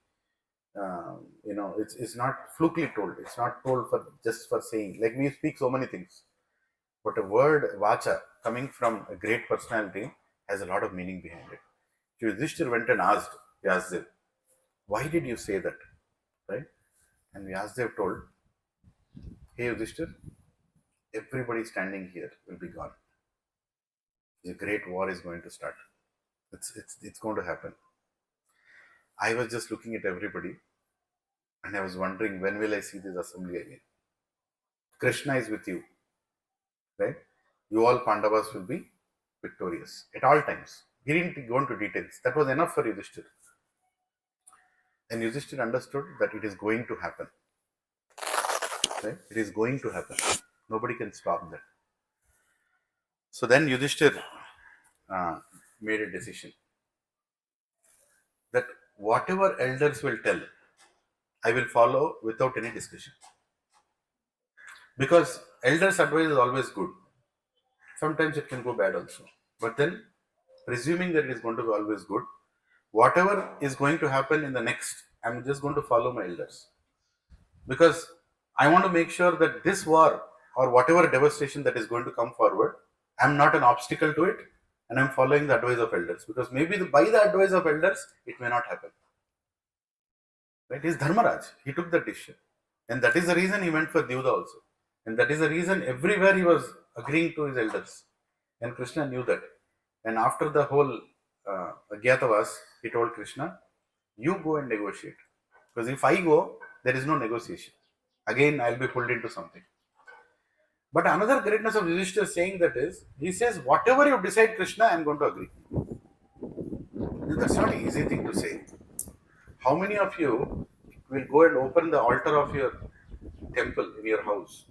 it's not flukely told. It's not told for just for saying. Like we speak so many things, but a word vacha coming from a great personality has a lot of meaning behind it. Yudhishthir went and asked Vyasdev, "Why did you say that?" Right? And Vyasdev told, "Hey Yudhishthir, everybody standing here will be gone. A great war is going to start. It's going to happen. I was just looking at everybody and I was wondering when will I see this assembly again. Krishna is with you, right? You all Pandavas will be victorious at all times." He didn't go into details. That was enough for Yudhishthir. And Yudhishthir understood that it is going to happen. Right? It is going to happen. Nobody can stop that. So then Yudhishthir uh, made a decision that whatever elders will tell, I will follow without any discussion. Because elders' advice is always good. Sometimes it can go bad also. But then, presuming that it is going to be always good, whatever is going to happen in the next, I'm just going to follow my elders. Because I want to make sure that this war or whatever devastation that is going to come forward, I'm not an obstacle to it and I'm following the advice of elders. Because maybe by the advice of elders, it may not happen. Right? He's Dharmaraj. He took that decision. And that is the reason he went for Dyuda also. And that is the reason everywhere he was agreeing to his elders. And Krishna knew that. And after the whole Agyatavas, he told Krishna, you go and negotiate. Because if I go, there is no negotiation. Again, I'll be pulled into something. But another greatness of Yudhishthira saying that is, he says, whatever you decide, Krishna, I'm going to agree. That's not an easy thing to say. How many of you will go and open the altar of your temple in your house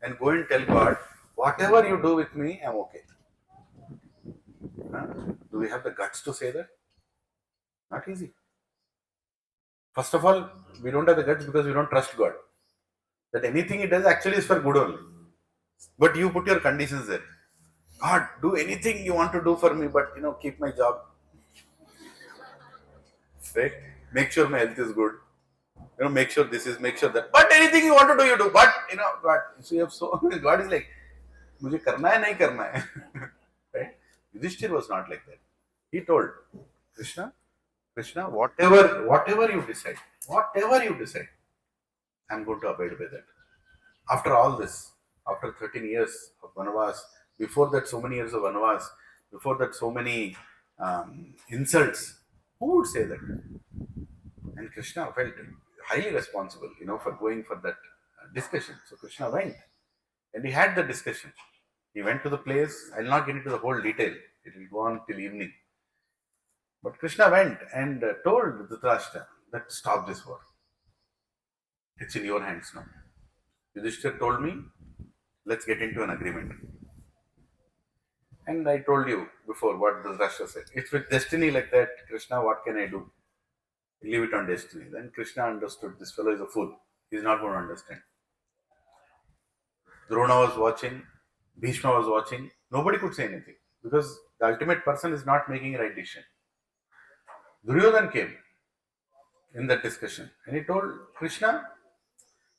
and go and tell God, whatever you do with me, I'm okay? Huh? Do we have the guts to say that? Not easy. First of all, we don't have the guts because we don't trust God. That anything He does actually is for good only. But you put your conditions there. God, do anything you want to do for me, but keep my job. Right? Make sure my health is good. Make sure this is, make sure that. But anything you want to do, you do. But God, so you have so God is like, मुझे करना है नहीं करना है. Right? Yudhishthir was not like that. He told Krishna, whatever you decide, I'm going to abide by that. After all this, after 13 years of Vanavas, before that so many years of Vanavas, before that so many insults, who would say that? And Krishna felt highly responsible, for going for that discussion. So Krishna went and he had the discussion. He went to the place. I'll not get into the whole detail. It will go on till evening. But Krishna went and told Dhritarashtra that stop this war. It's in your hands now. Yudhishthir told me, let's get into an agreement. And I told you before what Dhritarashtra said. It's with destiny like that, Krishna, what can I do? Leave it on destiny. Then Krishna understood this fellow is a fool. He's not going to understand. Drona was watching, Bhishma was watching. Nobody could say anything because the ultimate person is not making a right decision. Duryodhan came in that discussion and he told Krishna,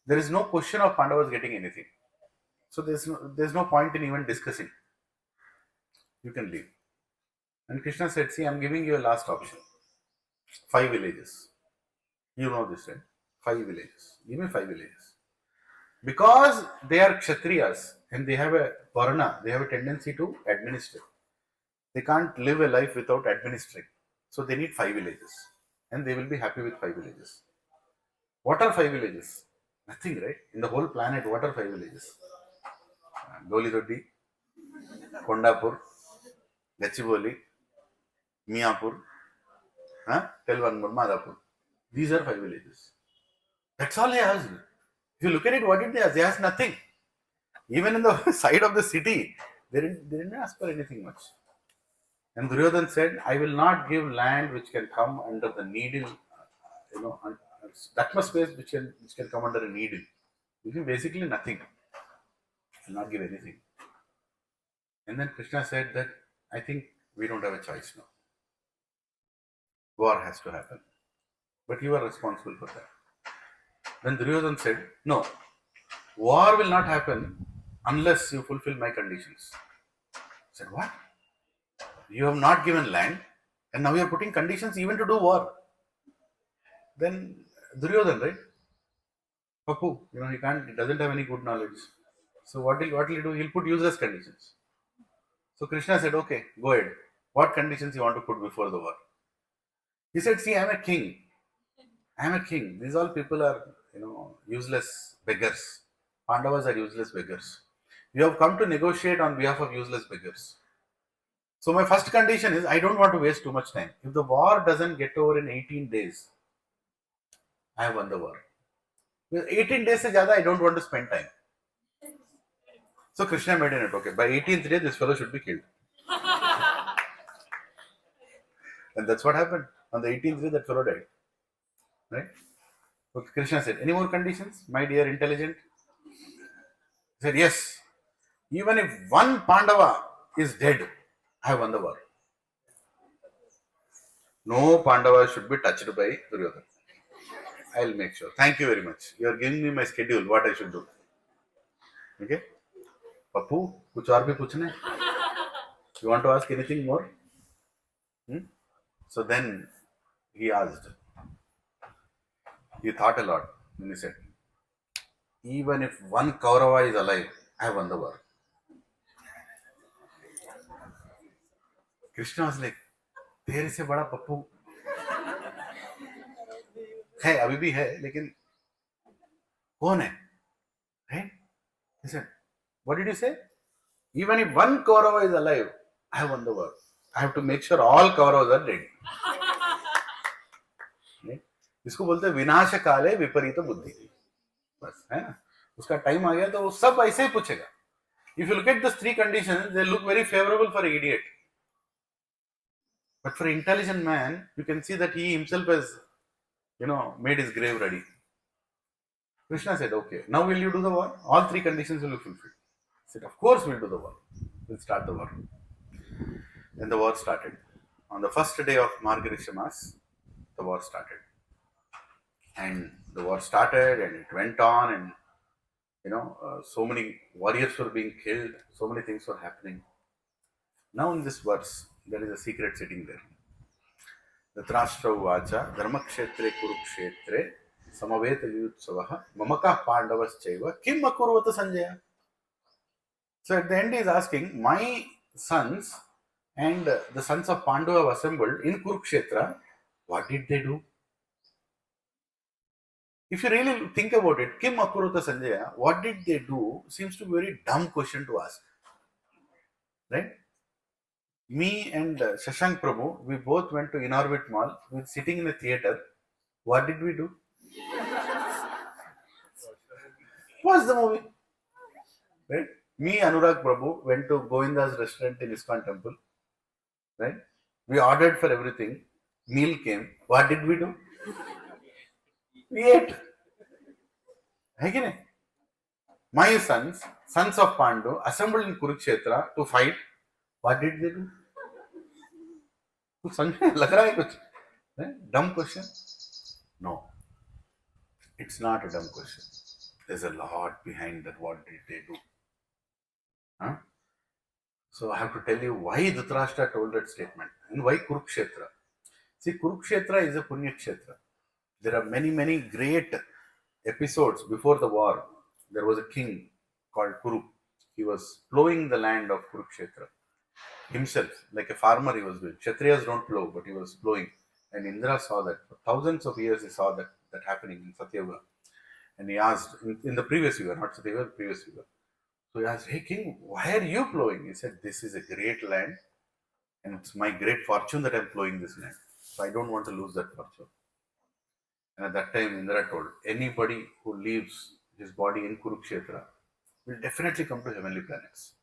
there is no question of Pandavas getting anything. So there's no point in even discussing. You can leave. And Krishna said, see, I'm giving you a last option. 5 villages. You know this, right? 5 villages. Give me 5 villages. Because they are Kshatriyas and they have a varna, they have a tendency to administer. They can't live a life without administering. So they need 5 villages. And they will be happy with 5 villages. What are 5 villages? Nothing, right? In the whole planet, what are 5 villages? Dolidoddi, Kondapur, Gachibowli, Miapur, tell one more, Madhapur. These are 5 villages. That's all they asked. If you look at it, what did they ask? They asked nothing. Even in the side of the city, they didn't ask for anything much. And Duryodhan said, I will not give land which can come under the needle, that much space which can come under a needle. Which is basically nothing. I will not give anything. And then Krishna said that, I think we don't have a choice now. War has to happen. but you are responsible for that. Then Duryodhan said, no, war will not happen unless you fulfill my conditions. I said, what? You have not given land, and now you are putting conditions even to do war. Then Duryodhan, right? Papu, he doesn't have any good knowledge. So what will he do? He'll put useless conditions. So Krishna said, okay, go ahead. What conditions you want to put before the war? He said, see, I'm a king. I'm a king. These all people are, useless beggars. Pandavas are useless beggars. You have come to negotiate on behalf of useless beggars. So my first condition is I don't want to waste too much time. If the war doesn't get over in 18 days, I have won the war. With 18 days se zyada, I don't want to spend time. So Krishna made it, okay, by 18th day, this fellow should be killed. And that's what happened. On the 18th day, that fellow died. Right? So Krishna said, any more conditions, my dear intelligent? He said, yes. Even if one Pandava is dead, I have won the war. No Pandava should be touched by Duryodhana. I'll make sure. Thank you very much. You are giving me my schedule, what I should do. Okay? Papu, kuch aur bhi puchna hai? You want to ask anything more? So then he asked. He thought a lot. Then he said, even if one Kaurava is alive, I have won the war. Krishna was like, तेरे से बड़ा पप्पू है, अभी भी है, लेकिन कौन है? Right? He said, what did you say? Even if one Kaurava is alive, I have won the war. I have to make sure all Kauravas are dead. Right? इसको बोलते हैं विनाश काले विपरीत बुद्धि. बस है ना, उसका टाइम आ गया तो वो सब ऐसे ही पूछेगा. If you look at the three conditions, they look very favorable for an idiot. But for an intelligent man, you can see that he himself has, made his grave ready. Krishna said, okay, now will you do the war? All three conditions will be fulfilled. He said, of course we'll do the war. We'll start the war. Then the war started. On the first day of Margarisha Mass, the war started. And the war started and it went on and, so many warriors were being killed, so many things were happening. Now in this verse, there is a secret sitting there. Dhatrashtra Uvacha, Dharmakshetre Kurukshetre, Samaveta Yutsavaha, Mamaka Pandavaschaiva, Kim Akurvata Sanjaya. So at the end he is asking, my sons and the sons of Pandu have assembled in Kurukshetra, what did they do? If you really think about it, Kim Akurvata Sanjaya, what did they do seems to be a very dumb question to ask. Right? Me and Shashank Prabhu, we both went to Inorbit Mall. We were sitting in a theater. What did we do? Watch the movie. Right? Me, Anurag Prabhu, went to Govinda's restaurant in ISKCON temple. Right? We ordered for everything. Meal came. What did we do? We ate. Hai? My sons of Pandu, assembled in Kurukshetra to fight. What did they do? कुछ समझ में लग रहा है कुछ? Dumb question? No. It's not a dumb question. There's a lot behind that. What did they do? Huh? So I have to tell you why Dhritarashtra told that statement and why Kurukshetra. See, Kurukshetra is a Punya Kshetra. There are many, many great episodes before the war. There was a king called Kuru. He was plowing the land of Kurukshetra himself, like a farmer he was doing. Kshatriyas don't plow, but he was plowing. And Indra saw that. For thousands of years he saw that happening in Satyavada. And he asked, in the previous year, not Satyavada, the previous year. So he asked, hey king, why are you plowing? He said, this is a great land and it's my great fortune that I'm plowing this land. So I don't want to lose that fortune. And at that time Indra told, anybody who leaves his body in Kurukshetra will definitely come to heavenly planets.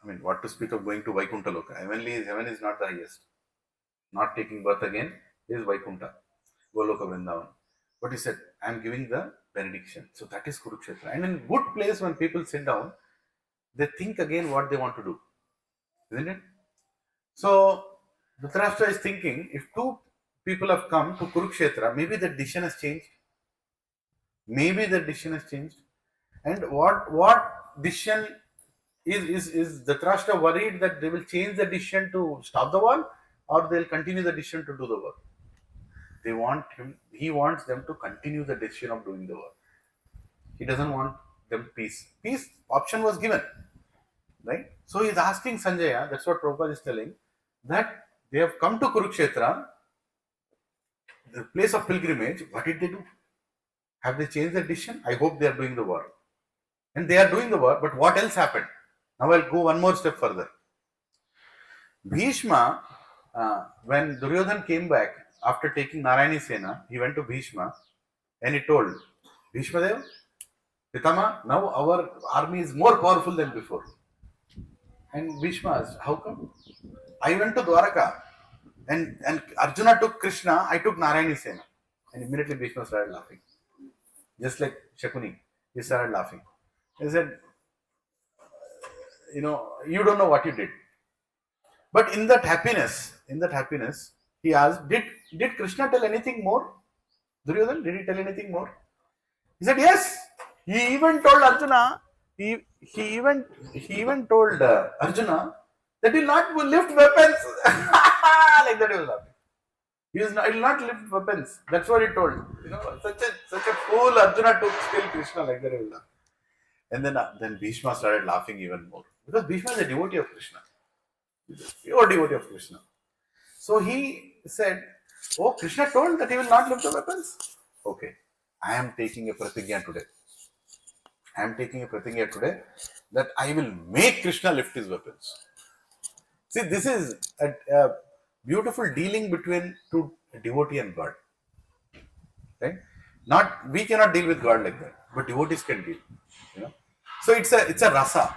I mean, what to speak of going to Vaikuntha Loka? Heaven is not the highest. Not taking birth again is Vaikuntha, Goloka Vrindavan. But he said, I am giving the benediction. So that is Kurukshetra. And in good place, when people sit down, they think again what they want to do. Isn't it? So Dhritarashtra is thinking, if two people have come to Kurukshetra, maybe the decision has changed. Maybe the decision has changed. And what decision is the Dhritarashtra worried that they will change the decision to stop the war, or they'll continue the decision to do the work? He wants them to continue the decision of doing the work. He doesn't want them peace. Peace option was given, right? So he's asking Sanjaya, that's what Prabhupada is telling, that they have come to Kurukshetra, the place of pilgrimage. What did they do? Have they changed their decision? I hope they are doing the work. And they are doing the work, but what else happened? Now I'll go one more step further. Bhishma, when Duryodhan came back after taking Narayani Sena, he went to Bhishma and he told, Bhishma Dev, Pitama, now our army is more powerful than before. And Bhishma asked, how come? I went to Dwaraka and Arjuna took Krishna, I took Narayani Sena. And immediately Bhishma started laughing. Just like Shakuni, he started laughing. He said, you don't know what you did. But in that happiness, he asked, did Krishna tell anything more? Duryodhan, did he tell anything more? He said, yes. He even told Arjuna, he even told Arjuna that he will not lift weapons. Like that he was laughing. He will not lift weapons. That's what he told. Such a fool Arjuna took still Krishna, like that he was laughing. And then Bhishma started laughing even more. Because Bhishma is a devotee of Krishna. He's a pure devotee of Krishna. So he said, oh, Krishna told that he will not lift the weapons. Okay, I am taking a pratigya today. That I will make Krishna lift his weapons. See, this is a beautiful dealing between two devotee and God. Right? We cannot deal with God like that, but devotees can deal. So it's a rasa.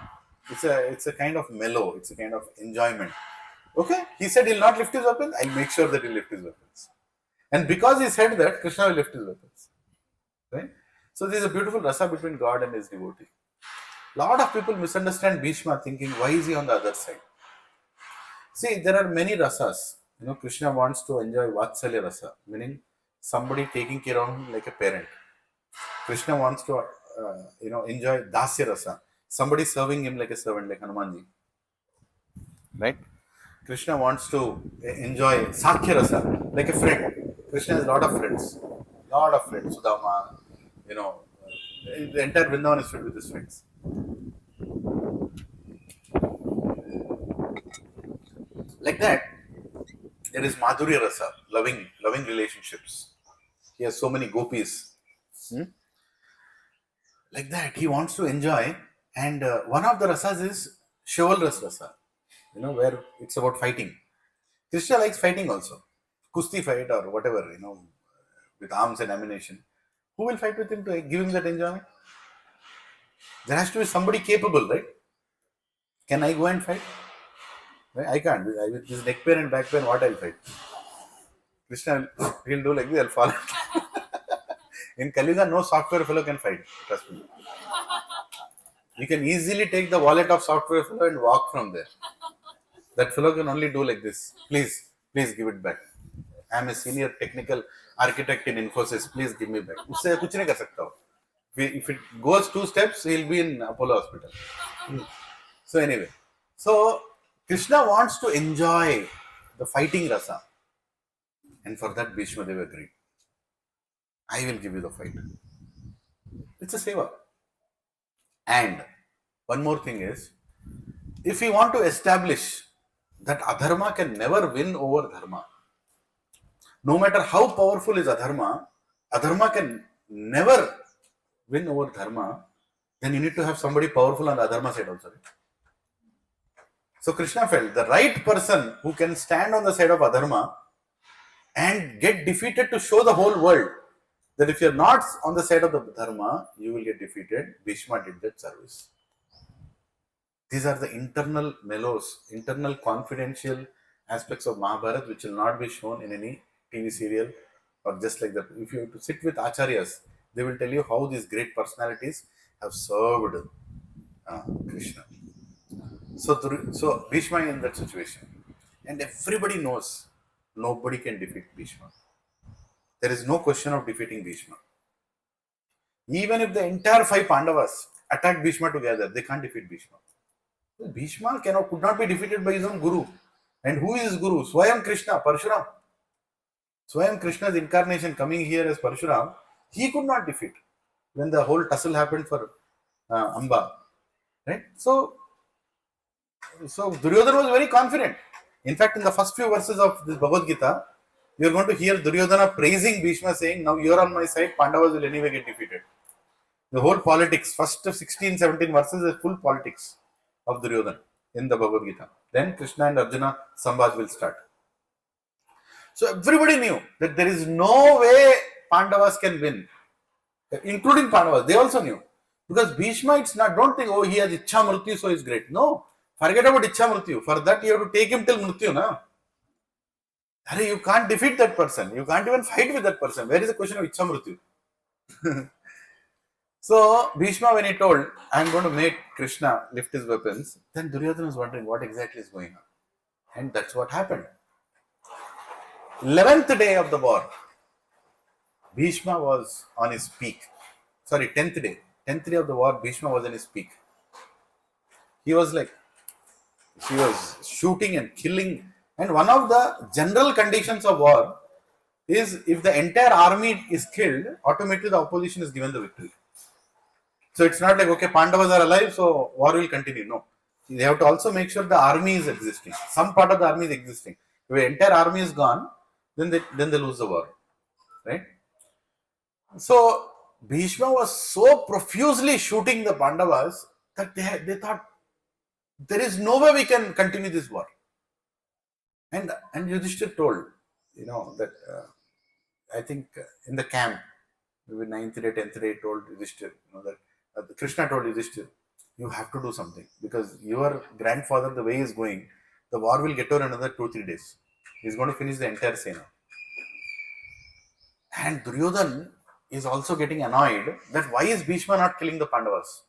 It's a kind of mellow. It's a kind of enjoyment. Okay, he said he'll not lift his weapons. I'll make sure that he'll lift his weapons. And because he said that, Krishna will lift his weapons. Right? So there is a beautiful rasa between God and his devotee. Lot of people misunderstand Bhishma, thinking, why is he on the other side? See, there are many rasas. Krishna wants to enjoy Vatsalya rasa, meaning somebody taking care of him like a parent. Krishna wants to, enjoy Dasya rasa, somebody serving him like a servant, like Hanumanji. Right? Krishna wants to enjoy Sakya rasa, like a friend. Krishna has a lot of friends. Sudama, the entire Vrindavan is filled with his friends. Like that, there is Madhurya rasa, loving relationships. He has so many gopis. Like that, he wants to enjoy. And one of the rasas is chivalrous rasa, where it's about fighting. Krishna likes fighting also. Kusti fight or whatever, with arms and ammunition. Who will fight with him to give him that enjoyment? There has to be somebody capable, right? Can I go and fight? Right? I can't. With this neck pain and back pain, what I'll fight? Krishna, he'll do like this, I'll fall. In Kali Yuga, no software fellow can fight. Trust me. You can easily take the wallet of software fellow and walk from there. That fellow can only do like this. Please give it back. I am a senior technical architect in Infosys. Please give me back. उससे कुछ नहीं कर सकता हूँ. If it goes 2 steps, he'll be in Apollo Hospital. So anyway, so Krishna wants to enjoy the fighting rasa, and for that Bhishma Dev agreed. I will give you the fight. It's a seva. And one more thing is, if we want to establish that adharma can never win over dharma, no matter how powerful is adharma can never win over dharma, then you need to have somebody powerful on the adharma side also. So Krishna felt the right person who can stand on the side of adharma and get defeated to show the whole world that if you're not on the side of the dharma, you will get defeated. Bhishma did that service. These are the internal mellows, internal confidential aspects of Mahabharata which will not be shown in any TV serial or just like that. If you have to sit with acharyas, they will tell you how these great personalities have served Krishna. So Bhishma is in that situation. And everybody knows nobody can defeat Bhishma. There is no question of defeating Bhishma. Even if the entire five Pandavas attack Bhishma together, they can't defeat Bhishma. Bhishma could not be defeated by his own guru. And who is his guru? Swayam Krishna, Parshuram. Swayam Krishna's incarnation coming here as Parshuram, he could not defeat when the whole tussle happened for Amba. Right? So Duryodhana was very confident. In fact, in the first few verses of this Bhagavad Gita, you are going to hear Duryodhana praising Bhishma, saying, now you are on my side, Pandavas will anyway get defeated. The whole politics, first 16, 17 verses is full politics of Duryodhana in the Bhagavad Gita. Then Krishna and Arjuna Sambhaj will start. So everybody knew that there is no way Pandavas can win, including Pandavas. They also knew. Because Bhishma, it's not, don't think, oh, he has Ichha Mrityu, so he's great. No, forget about Ichha Mrityu. For that, you have to take him till Mrityu, na? You can't defeat that person. You can't even fight with that person. Where is the question of Ichha Mrityu? So, Bhishma, when he told, I am going to make Krishna lift his weapons, then Duryodhana was wondering what exactly is going on. And that's what happened. 11th day of the war, Bhishma was on his peak. Sorry, 10th day. 10th day of the war, Bhishma was on his peak. He was shooting and killing. And one of the general conditions of war is if the entire army is killed, automatically the opposition is given the victory. So it's not like, okay, Pandavas are alive, so war will continue. No. They have to also make sure the army is existing. Some part of the army is existing. If the entire army is gone, then they lose the war. Right? So Bhishma was so profusely shooting the Pandavas that they thought, there is no way we can continue this war. And Yudhishthir told, that I think in the camp, maybe 9th day, 10th day, told Yudhishthir, that Krishna told Yudhishthir, you have to do something because your grandfather, the way he is going, the war will get over another 2-3 days. He is going to finish the entire Sena. And Duryodhana is also getting annoyed that why is Bhishma not killing the Pandavas?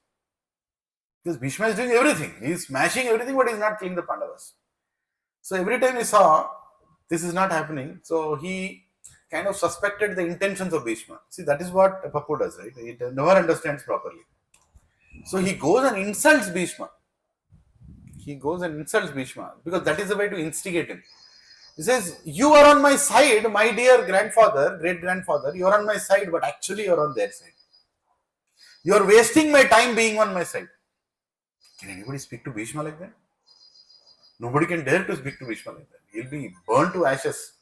Because Bhishma is doing everything. He is smashing everything, but he is not killing the Pandavas. So every time he saw this is not happening, so he kind of suspected the intentions of Bhishma. See, that is what Pappu does, right? He never understands properly. So he goes and insults Bhishma. Because that is the way to instigate him. He says, you are on my side, my dear grandfather, great-grandfather, you are on my side, but actually you are on their side. You are wasting my time being on my side. Can anybody speak to Bhishma like that? Nobody can dare to speak to Bhishma like that. He'll be burned to ashes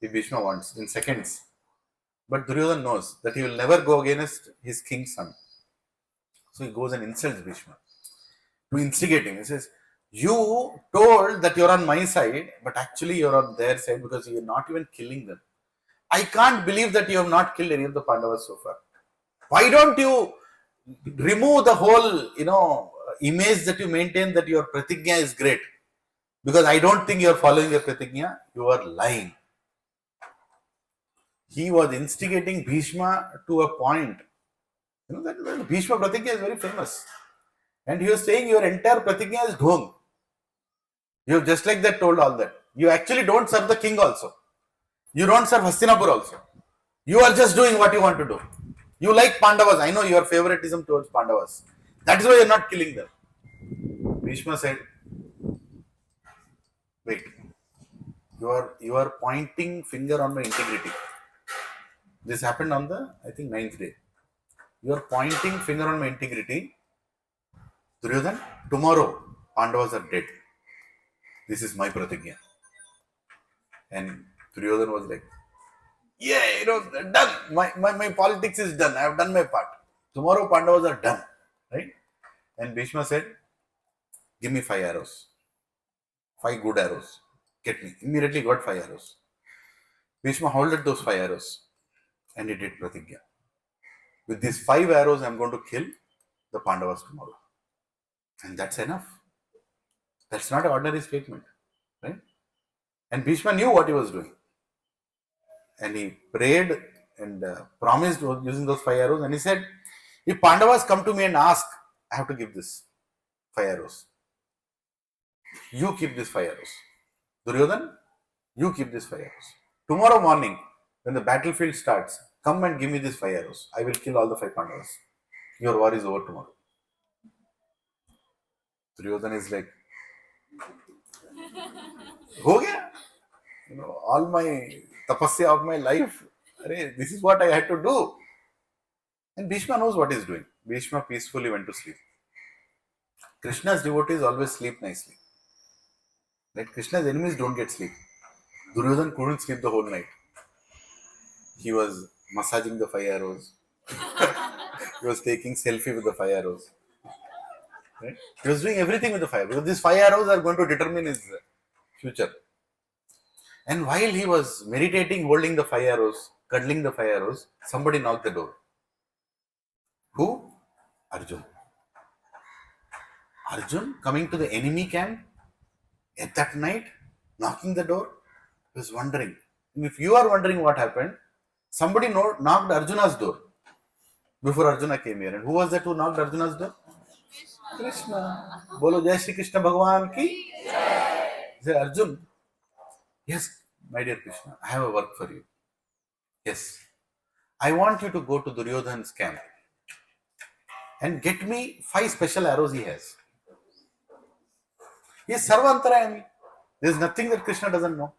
if Bhishma wants, in seconds. But Duryodhana knows that he will never go against his king's son. So he goes and insults Bhishma to instigate him. He says, you told that you're on my side, but actually you're on their side because you're not even killing them. I can't believe that you have not killed any of the Pandavas so far. Why don't you remove the whole, image that you maintain that your pratigya is great? Because I don't think you're following your pratigya, you are lying. He was instigating Bhishma to a point. That Bhishma pratigya is very famous. And he was saying your entire pratigya is dhong. You have just like that told all that. You actually don't serve the king also. You don't serve Hastinapur also. You are just doing what you want to do. You like Pandavas. I know your favoritism towards Pandavas. That is why you are not killing them. Bhishma said, wait, you are pointing finger on my integrity. This happened on the, I think, 9th day. You are pointing finger on my integrity. Duryodhana, tomorrow Pandavas are dead. This is my pratigya. And Duryodhana was like, yeah, done. My politics is done. I have done my part. Tomorrow Pandavas are done. Right? And Bhishma said, give me 5 arrows. 5 good arrows. Get me. Immediately got 5 arrows. Bhishma holded those 5 arrows. And he did pratigya. With these 5 arrows, I am going to kill the Pandavas tomorrow. And that's enough. That's not an ordinary statement. Right? And Bhishma knew what he was doing. And he prayed and promised using those 5 arrows. And he said, if Pandavas come to me and ask, I have to give this 5 arrows. You keep these 5 arrows. Duryodhana, You keep these 5 arrows. Tomorrow morning, when the battlefield starts, come and give me these 5 arrows. I will kill all the 5 Pandavas. Your war is over tomorrow. Duryodhana is like, हो गया? All my tapasya of my life, this is what I had to do. And Bhishma knows what he's doing. Bhishma peacefully went to sleep. Krishna's devotees always sleep nicely. Right? Krishna's enemies don't get sleep. Duryodhana couldn't sleep the whole night. He was massaging the 5 arrows. He was taking selfie with the 5 arrows. Right? He was doing everything with the fire because these 5 arrows are going to determine his future. And while he was meditating, holding the 5 arrows, cuddling the 5 arrows, somebody knocked the door. Who? Arjun. Arjun coming to the enemy camp at that night, knocking the door. He was wondering. And if you are wondering what happened, somebody knocked Arjuna's door before Arjuna came here. And who was that who knocked Arjuna's door? Krishna. Bolo Jai Shri Krishna Bhagwan ki. Say, Arjun, yes, my dear Krishna, I have a work for you. Yes. I want you to go to Duryodhana's camp and get me 5 special arrows he has. He is Sarvantarayami. There is nothing that Krishna doesn't know.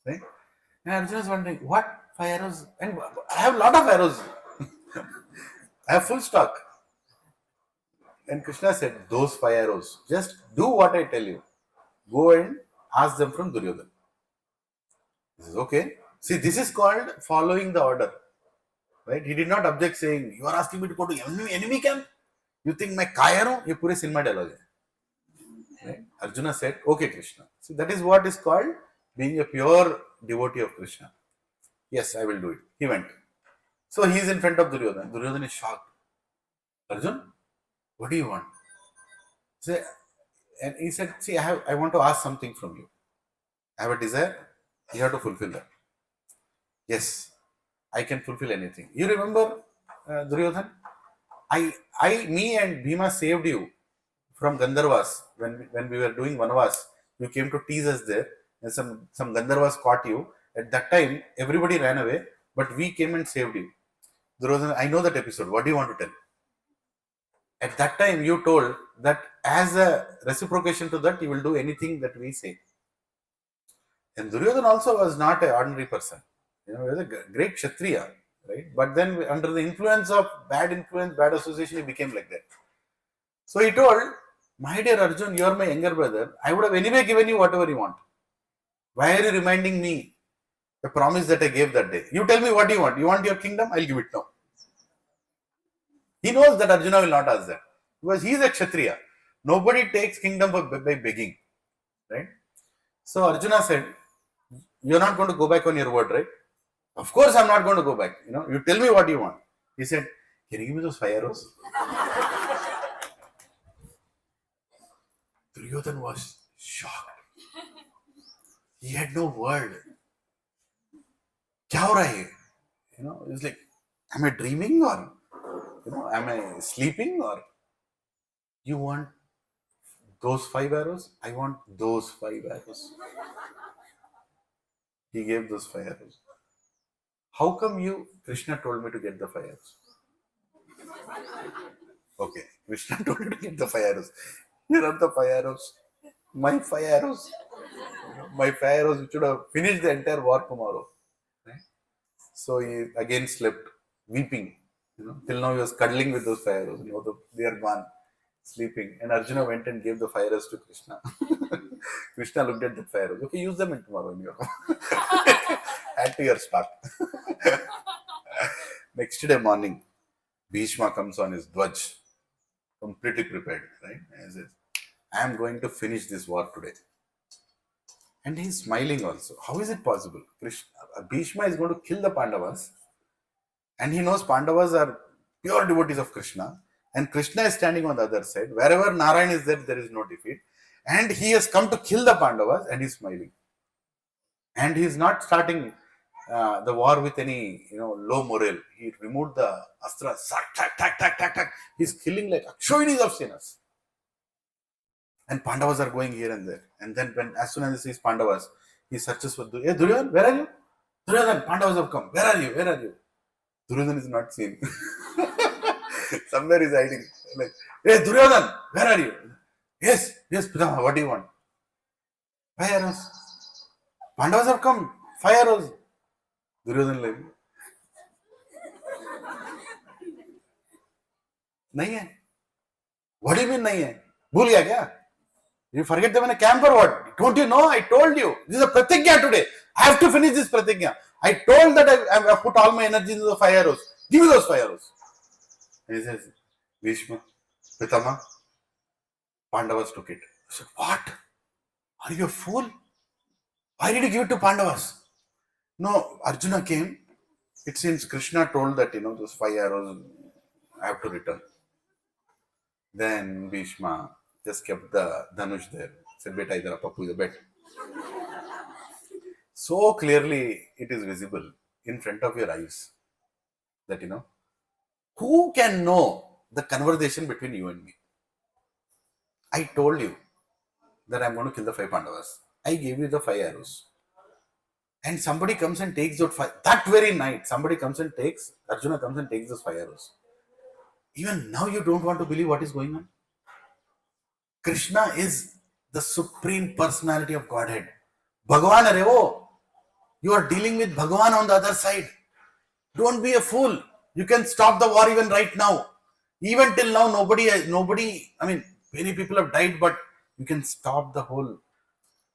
Right? And Arjuna is wondering, what 5 arrows? And I have a lot of arrows. I have full stock. And Krishna said, those 5 arrows, just do what I tell you. Go and ask them from Duryodhana. He says, okay. See, this is called following the order. Right? He did not object saying, you are asking me to go to enemy camp? You think मैं कायर हूँ? ये पूरे cinema dialogue है. Right? Arjuna said, okay, Krishna. See, that is what is called being a pure devotee of Krishna. Yes, I will do it. He went. So he is in front of Duryodhana. Duryodhana is shocked. Arjun, what do you want? And he said, see, I want to ask something from you. I have a desire. You have to fulfill that. Yes, I can fulfill anything. You remember Duryodhana? Me and Bhima saved you from Gandharvas when we were doing Vanavas. You came to tease us there, and some Gandharvas caught you. At that time, everybody ran away, but we came and saved you. Duryodhana, I know that episode. What do you want to tell? At that time, you told that as a reciprocation to that, you will do anything that we say. And Duryodhana also was not an ordinary person. He was a great Kshatriya, right? But then, under the influence, bad association, he became like that. So he told, my dear Arjun, you are my younger brother. I would have anyway given you whatever you want. Why are you reminding me the promise that I gave that day? You tell me what you want. You want your kingdom? I'll give it now. He knows that Arjuna will not ask that because he is a Kshatriya. Nobody takes kingdom by begging, right? So Arjuna said, you're not going to go back on your word, right? Of course I'm not going to go back. You tell me what you want. He said, can you give me those 5 arrows? Duryodhana was shocked. He had no word. Kya ho raha hai? He was like, am I dreaming or am I sleeping or you want those 5 arrows? I want those 5 arrows. He gave those 5 arrows. How come Krishna told me to get the 5 arrows? Okay, Krishna told you to get the 5 arrows. Here are the 5 arrows. My 5 arrows. My 5 arrows which should have finished the entire war tomorrow. Right? So he again slept, weeping. Till now he was cuddling with those 5 arrows. They are gone, sleeping. And Arjuna went and gave the 5 arrows to Krishna. Krishna looked at the 5 arrows. Okay, use them tomorrow in your add to your stock. Next day morning, Bhishma comes on his dwaj, completely prepared, right? And says, I am going to finish this war today. And he is smiling also. How is it possible? Bhishma is going to kill the Pandavas, and he knows Pandavas are pure devotees of Krishna, and Krishna is standing on the other side. Wherever Narayan is there, there is no defeat. And he has come to kill the Pandavas, and he is smiling. And he is not starting the war with any low morale. He removed the astra, tak. He is killing like Akshoinis of Senas. And Pandavas are going here and there. And then as soon as he sees Pandavas, He searches for Duryodhan. Hey, Duryodhan, where are you? Duryodhan, Pandavas have come. Where are you? Where are you? Duryodhan is not seen. Somewhere he's hiding. Like, hey, Duryodhan, where are you? Yes, yes, Pitama, what do you want? 5 arrows. Pandavas have come. 5 arrows. Duryodhan like, नहीं है. What do you mean नहीं है? भूल गया क्या? You forget them in a camp or what? Don't you know? I told you. This is a pratigya today. I have to finish this pratigya. I told that I put all my energy into the 5 arrows. Give me those 5 arrows. And he says, Bhishma, Pitama, Pandavas took it. I said, what? Are you a fool? Why did you give it to Pandavas? No, Arjuna came. It seems Krishna told that, those 5 arrows I have to return. Then Bhishma just kept the Dhanush there. Said, Beta, idhar papu the bet. So clearly it is visible in front of your eyes that, who can know the conversation between you and me? I told you that I'm going to kill the 5 Pandavas. I gave you the 5 arrows. And somebody comes and takes those 5. That very night, somebody comes and takes, Arjuna comes and takes those 5 arrows. Even now you don't want to believe what is going on. Krishna is the supreme personality of Godhead. Bhagavan Arevo. You are dealing with Bhagavan on the other side. Don't be a fool. You can stop the war even right now. Even till now, nobody, many people have died, but you can stop the whole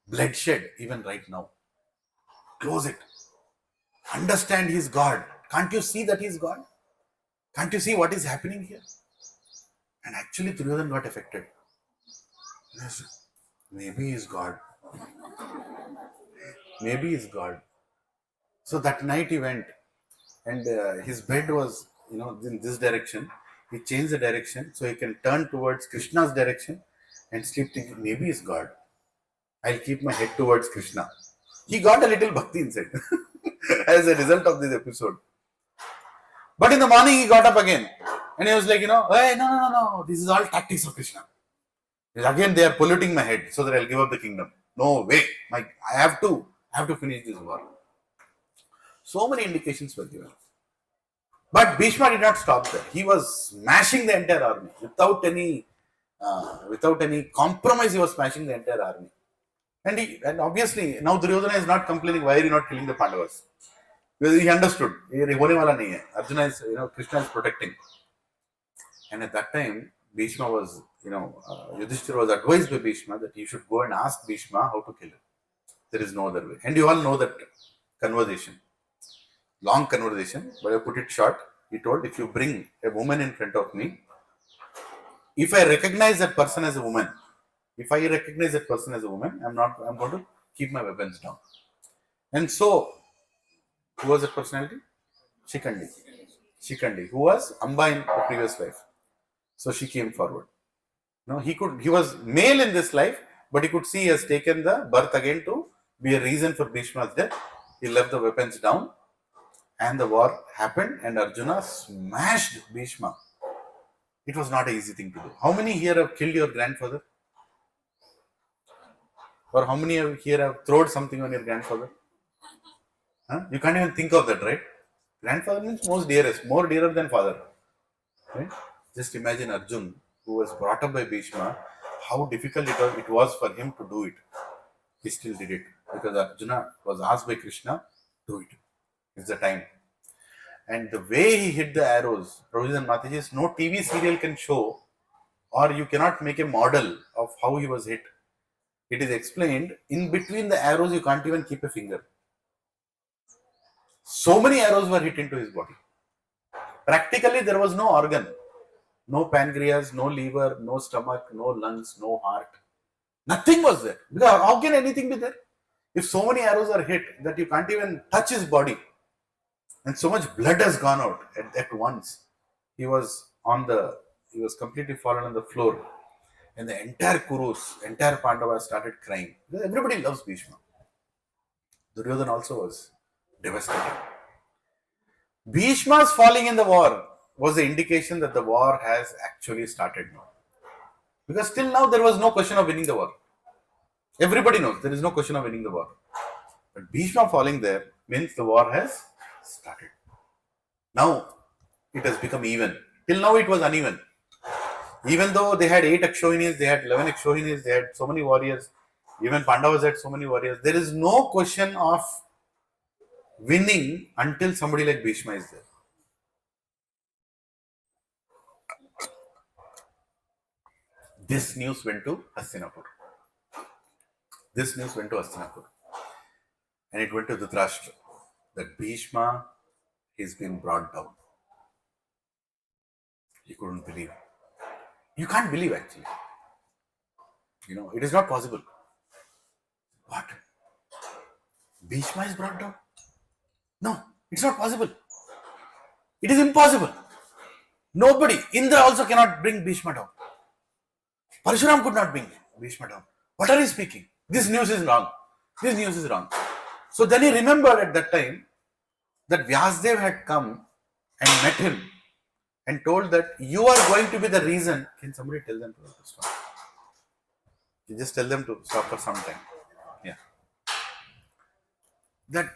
bloodshed even right now. Close it. Understand He is God. Can't you see that He is God? Can't you see what is happening here? And actually, Duryodhan got affected. Yes, maybe He is God. Maybe He is God. So that night he went, and his bed was, in this direction. He changed the direction so he can turn towards Krishna's direction and sleep thinking, maybe He is God. I'll keep my head towards Krishna. He got a little bhakti inside as a result of this episode. But in the morning he got up again and he was like, hey, no, this is all tactics of Krishna. Again they are polluting my head so that I'll give up the kingdom. No way, I have to finish this war. So many indications were given. But Bhishma did not stop there. He was smashing the entire army without any compromise. He was smashing the entire army. And obviously now Duryodhana is not complaining, why are you not killing the Pandavas? Because he understood. Arjuna is, Krishna is protecting. And at that time, Bhishma was, Yudhishthira was advised by Bhishma that he should go and ask Bhishma how to kill him. There is no other way. And you all know that conversation. Long conversation, but I put it short. He told, if you bring a woman in front of me, if I recognize that person as a woman, I'm going to keep my weapons down. And so, who was that personality? Shikandi, who was Amba in the previous life. So she came forward. He was male in this life, but he could see he has taken the birth again to be a reason for Bhishma's death. He left the weapons down and the war happened and Arjuna smashed Bhishma. It was not an easy thing to do. How many here have killed your grandfather? Or how many here have thrown something on your grandfather? You can't even think of that, right? Grandfather means most dearest, more dearer than father. Right? Just imagine Arjun, who was brought up by Bhishma, how difficult it was for him to do it. He still did it because Arjuna was asked by Krishna, do it. It's the time. And the way he hit the arrows, Prabhuji and Mataji, no TV serial can show, or you cannot make a model of how he was hit. It is explained, in between the arrows, you can't even keep a finger. So many arrows were hit into his body. Practically, there was no organ. No pancreas, no liver, no stomach, no lungs, no heart. Nothing was there. Because how can anything be there? If so many arrows are hit that you can't even touch his body, and so much blood has gone out at once, he was completely fallen on the floor. And the entire Kurus, entire Pandavas started crying. Because everybody loves Bhishma. Duryodhana also was devastated. Bhishma's falling in the war was the indication that the war has actually started now. Because till now there was no question of winning the war. Everybody knows there is no question of winning the war. But Bhishma falling there means the war has started. Now it has become even. Till now it was uneven. Even though they had 8 Akshohinis, they had 11 Akshohinis, they had so many warriors, even Pandavas had so many warriors. There is no question of winning until somebody like Bhishma is there. This news went to Hastinapur. This news went to Hastinapur. And it went to Dhritarashtra that Bhishma is being brought down. He couldn't believe. You can't believe actually. It is not possible. What? Bhishma is brought down? No, it's not possible. It is impossible. Nobody, Indra also cannot bring Bhishma down. Parshuram could not bring Bhishma down. What are you speaking? This news is wrong. This news is wrong. So then he remembered at that time that Vyasdev had come and met him and told that you are going to be the reason. Can somebody tell them to stop? You just tell them to stop for some time. Yeah. That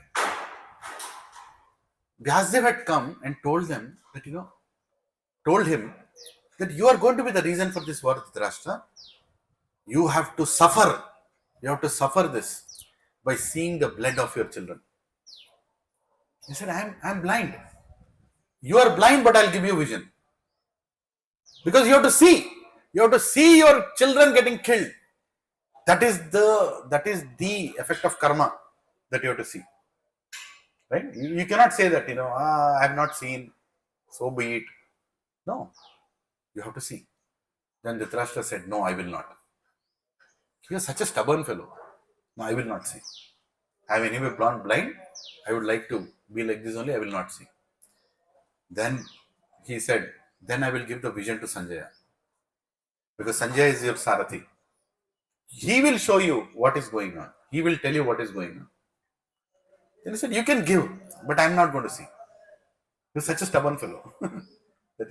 Vyasdev had come and told them that, told him that you are going to be the reason for this war, Dhritarashtra. You have to suffer. You have to suffer this by seeing the blood of your children. He said, I'm blind. You are blind, but I'll give you vision. Because you have to see. You have to see your children getting killed. That is the effect of karma that you have to see. Right? You cannot say that, I have not seen, so be it. No. You have to see. Then Dhritarashtra said, no, I will not. He was such a stubborn fellow. No, I will not see. I am anyway blind. I would like to be like this only. I will not see. Then he said, then I will give the vision to Sanjaya. Because Sanjaya is your Sarathi. He will show you what is going on. He will tell you what is going on. Then he said, you can give, but I am not going to see. He was such a stubborn fellow. That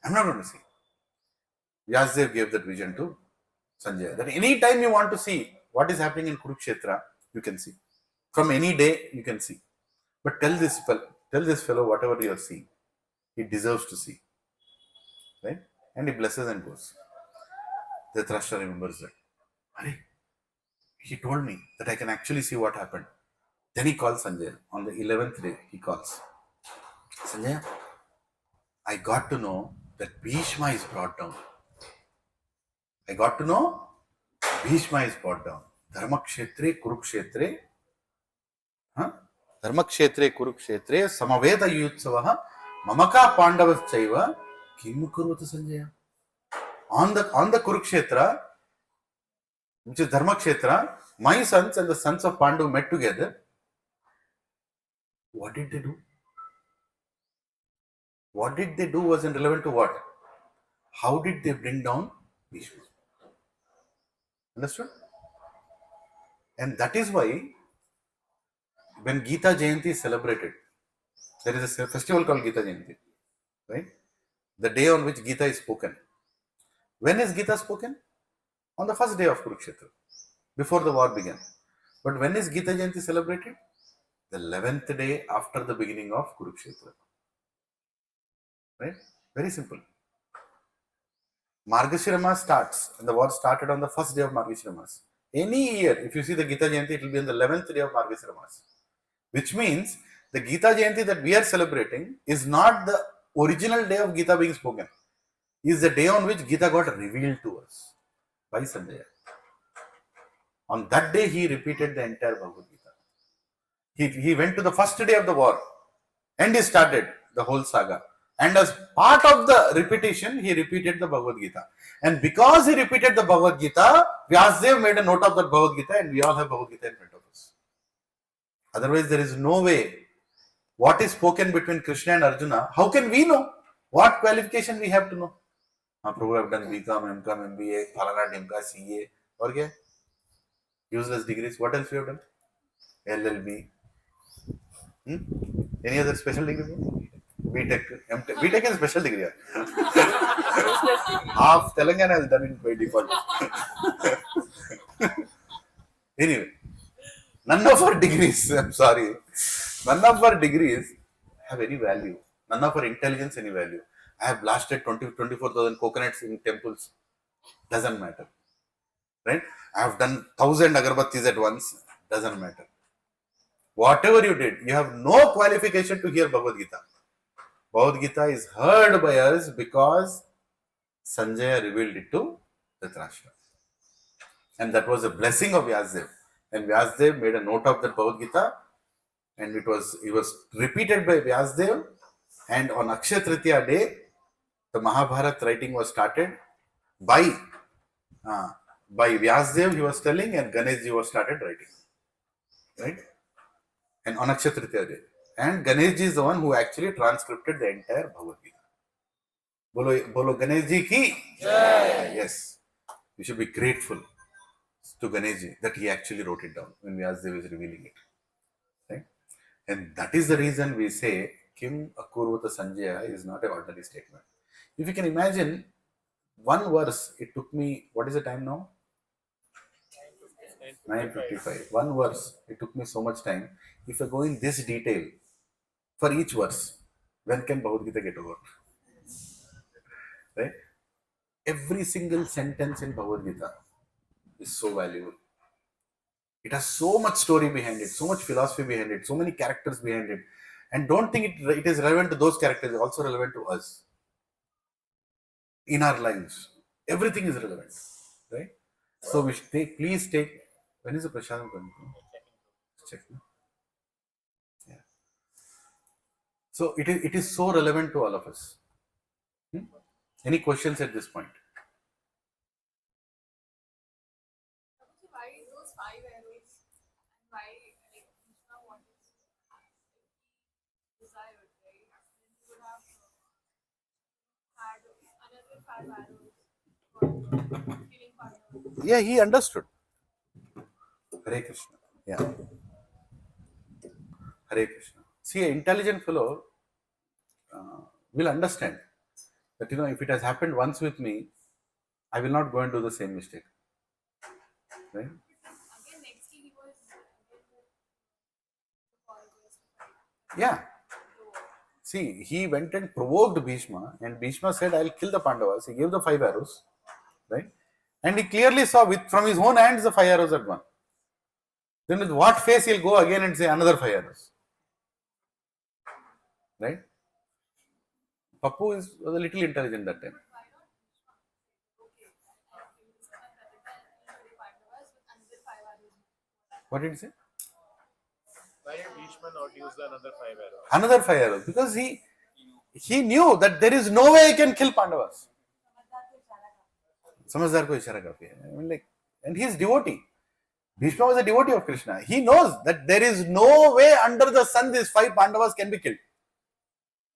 I am not going to see. Vyasdev gave that vision to Sanjaya. That any time you want to see what is happening in Kurukshetra, you can see. From any day, you can see. But tell this fellow whatever you are seeing, he deserves to see. Right? And he blesses and goes. Dhritarashtra remembers that. He told me that I can actually see what happened. Then he calls Sanjaya. On the 11th day, he calls. Sanjaya, I got to know that Bhishma is brought down. I got to know Bhishma is brought down. Dharmakshetre Kurukshetre. Dharmakshetre Kurukshetre Samaveda Yutsavaha Mamaka Pandavaschaiva Kim Kurvata Sanjaya. On the Kurukshetra, which is Dharmakshetra, my sons and the sons of Pandu met together. What did they do? What did they do was irrelevant to what? How did they bring down Bhishma? Understood? And that is why when Gita Jayanti is celebrated, there is a festival called Gita Jayanti, right? The day on which Gita is spoken. When is Gita spoken? On the first day of Kurukshetra, before the war began. But when is Gita Jayanti celebrated? The 11th day after the beginning of Kurukshetra. Right? Very simple. Margashira Mas starts, and the war started on the first day of Margashira Mas. Any year, if you see the Gita Jayanti, it will be on the 11th day of Margashira Mas. Which means the Gita Jayanti that we are celebrating is not the original day of Gita being spoken. It is the day on which Gita got revealed to us by Sanjaya. On that day, he repeated the entire Bhagavad Gita. He went to the first day of the war and he started the whole saga. And as part of the repetition, he repeated the Bhagavad Gita. And because he repeated the Bhagavad Gita, Vyasdev made a note of that Bhagavad Gita and we all have Bhagavad Gita in front of us. Otherwise, there is no way. What is spoken between Krishna and Arjuna, how can we know? What qualification we have to know? Prabhu have done BCom, MCom, MBA, Phalana, Dimka, CA, or क्या? Useless degrees. What else you have done? LLB. Any other special degree? BTech, MTech. BTech is special degree. Half Telangana has done it by default. Anyway, None of our degrees, I'm sorry, none of our degrees have any value. None of our intelligence any value. I have blasted 24,000 coconuts in temples. Doesn't matter. Right? I have done 1,000 agarbattis at once. Doesn't matter. Whatever you did, you have no qualification to hear Bhagavad Gita. Bhagavad Gita is heard by us because Sanjaya revealed it to Dhritarashtra. And that was a blessing of Vyasdev. And Vyasdev made a note of that Bhagavad Gita, and it was repeated by Vyasdev. And on Akshaya Tritiya day, the Mahabharata writing was started by Vyasdev, he was telling, and Ganeshji was started writing. Right? And on Akshaya Tritiya day. And Ganeshji is the one who actually transcribed the entire Bhagavad Gita. Bolo Ganeshji ki Jai. Yes. We should be grateful to Ganeshji that he actually wrote it down when Vyasdev is revealing it. Right? And that is the reason we say Kim Akurvata Sanjaya is not an ordinary statement. If you can imagine one verse, it took me, what is the time now? 9:55. One verse, it took me so much time. If I go in this detail for each verse, when can Bhagavad Gita get over? Right? Every single sentence in Bhagavad Gita is so valuable. It has so much story behind it, so much philosophy behind it, so many characters behind it. And don't think it is relevant to those characters, it's also relevant to us. In our lives, everything is relevant. Right? So we should please take, when is the Prashadam coming? Check. Yeah. So it is so relevant to all of us. Any questions at this point? Why those 5 arrows? And why, like, Krishna wanted to desired, right? Then he would have had another 5 arrows for killing Pandavas. Yeah, he understood. Hare Krishna. Yeah. Hare Krishna. See, an intelligent fellow will understand that, if it has happened once with me, I will not go and do the same mistake. Right? Again, next day he was again with the followers to fight. Yeah. See, he went and provoked Bhishma, and Bhishma said, I'll kill the Pandavas. He gave the 5 arrows. Right? And he clearly saw from his own hands the 5 arrows had gone. Then with what face he'll go again and say another 5 arrows? Right? Pappu was a little intelligent that time. Why not Krishna? Okay, I killed this one, and rather than Pandavas with another 5 arrows. What did he say? Why did Bhishma not use the another 5 arrows? Another 5 arrows. Because he knew that there is no way he can kill Pandavas. Samazdar ko ishara kafi hai. I mean, like, and he is devotee. Bhishma was a devotee of Krishna. He knows that there is no way under the sun these 5 Pandavas can be killed.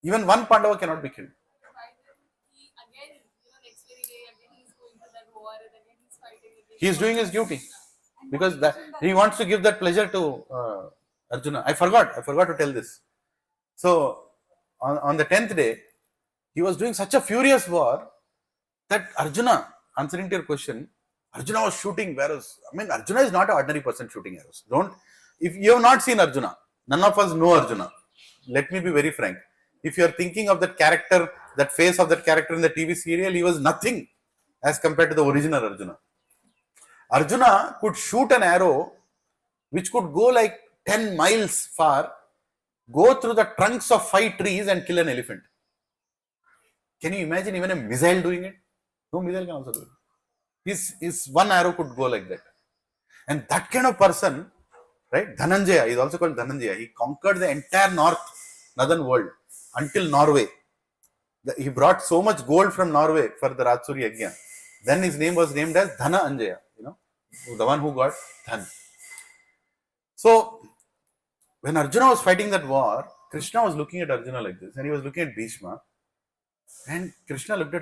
Even one Pandava cannot be killed. Why did he again, next very day, again he's going to that war and again he's fighting again? He is doing his duty because he wants to give that pleasure to Arjuna. I forgot to tell this. So on the 10th day, he was doing such a furious war that Arjuna, answering to your question, Arjuna was shooting arrows. I mean, Arjuna is not an ordinary person shooting arrows. If you have not seen Arjuna, none of us know Arjuna. Let me be very frank. If you are thinking of that character, that face of that character in the TV serial, he was nothing as compared to the original Arjuna. Arjuna could shoot an arrow which could go like 10 miles far, go through the trunks of 5 trees and kill an elephant. Can you imagine even a missile doing it? No missile can also do it. His one arrow could go like that. And that kind of person, right? Dhananjaya, he is also called Dhananjaya. He conquered the entire northern world until Norway. He brought so much gold from Norway for the Ratsuri Yajna. Then his name was named as Dhana Anjaya, the one who got Dhan. So, when Arjuna was fighting that war, Krishna was looking at Arjuna like this, and he was looking at Bhishma, and Krishna looked at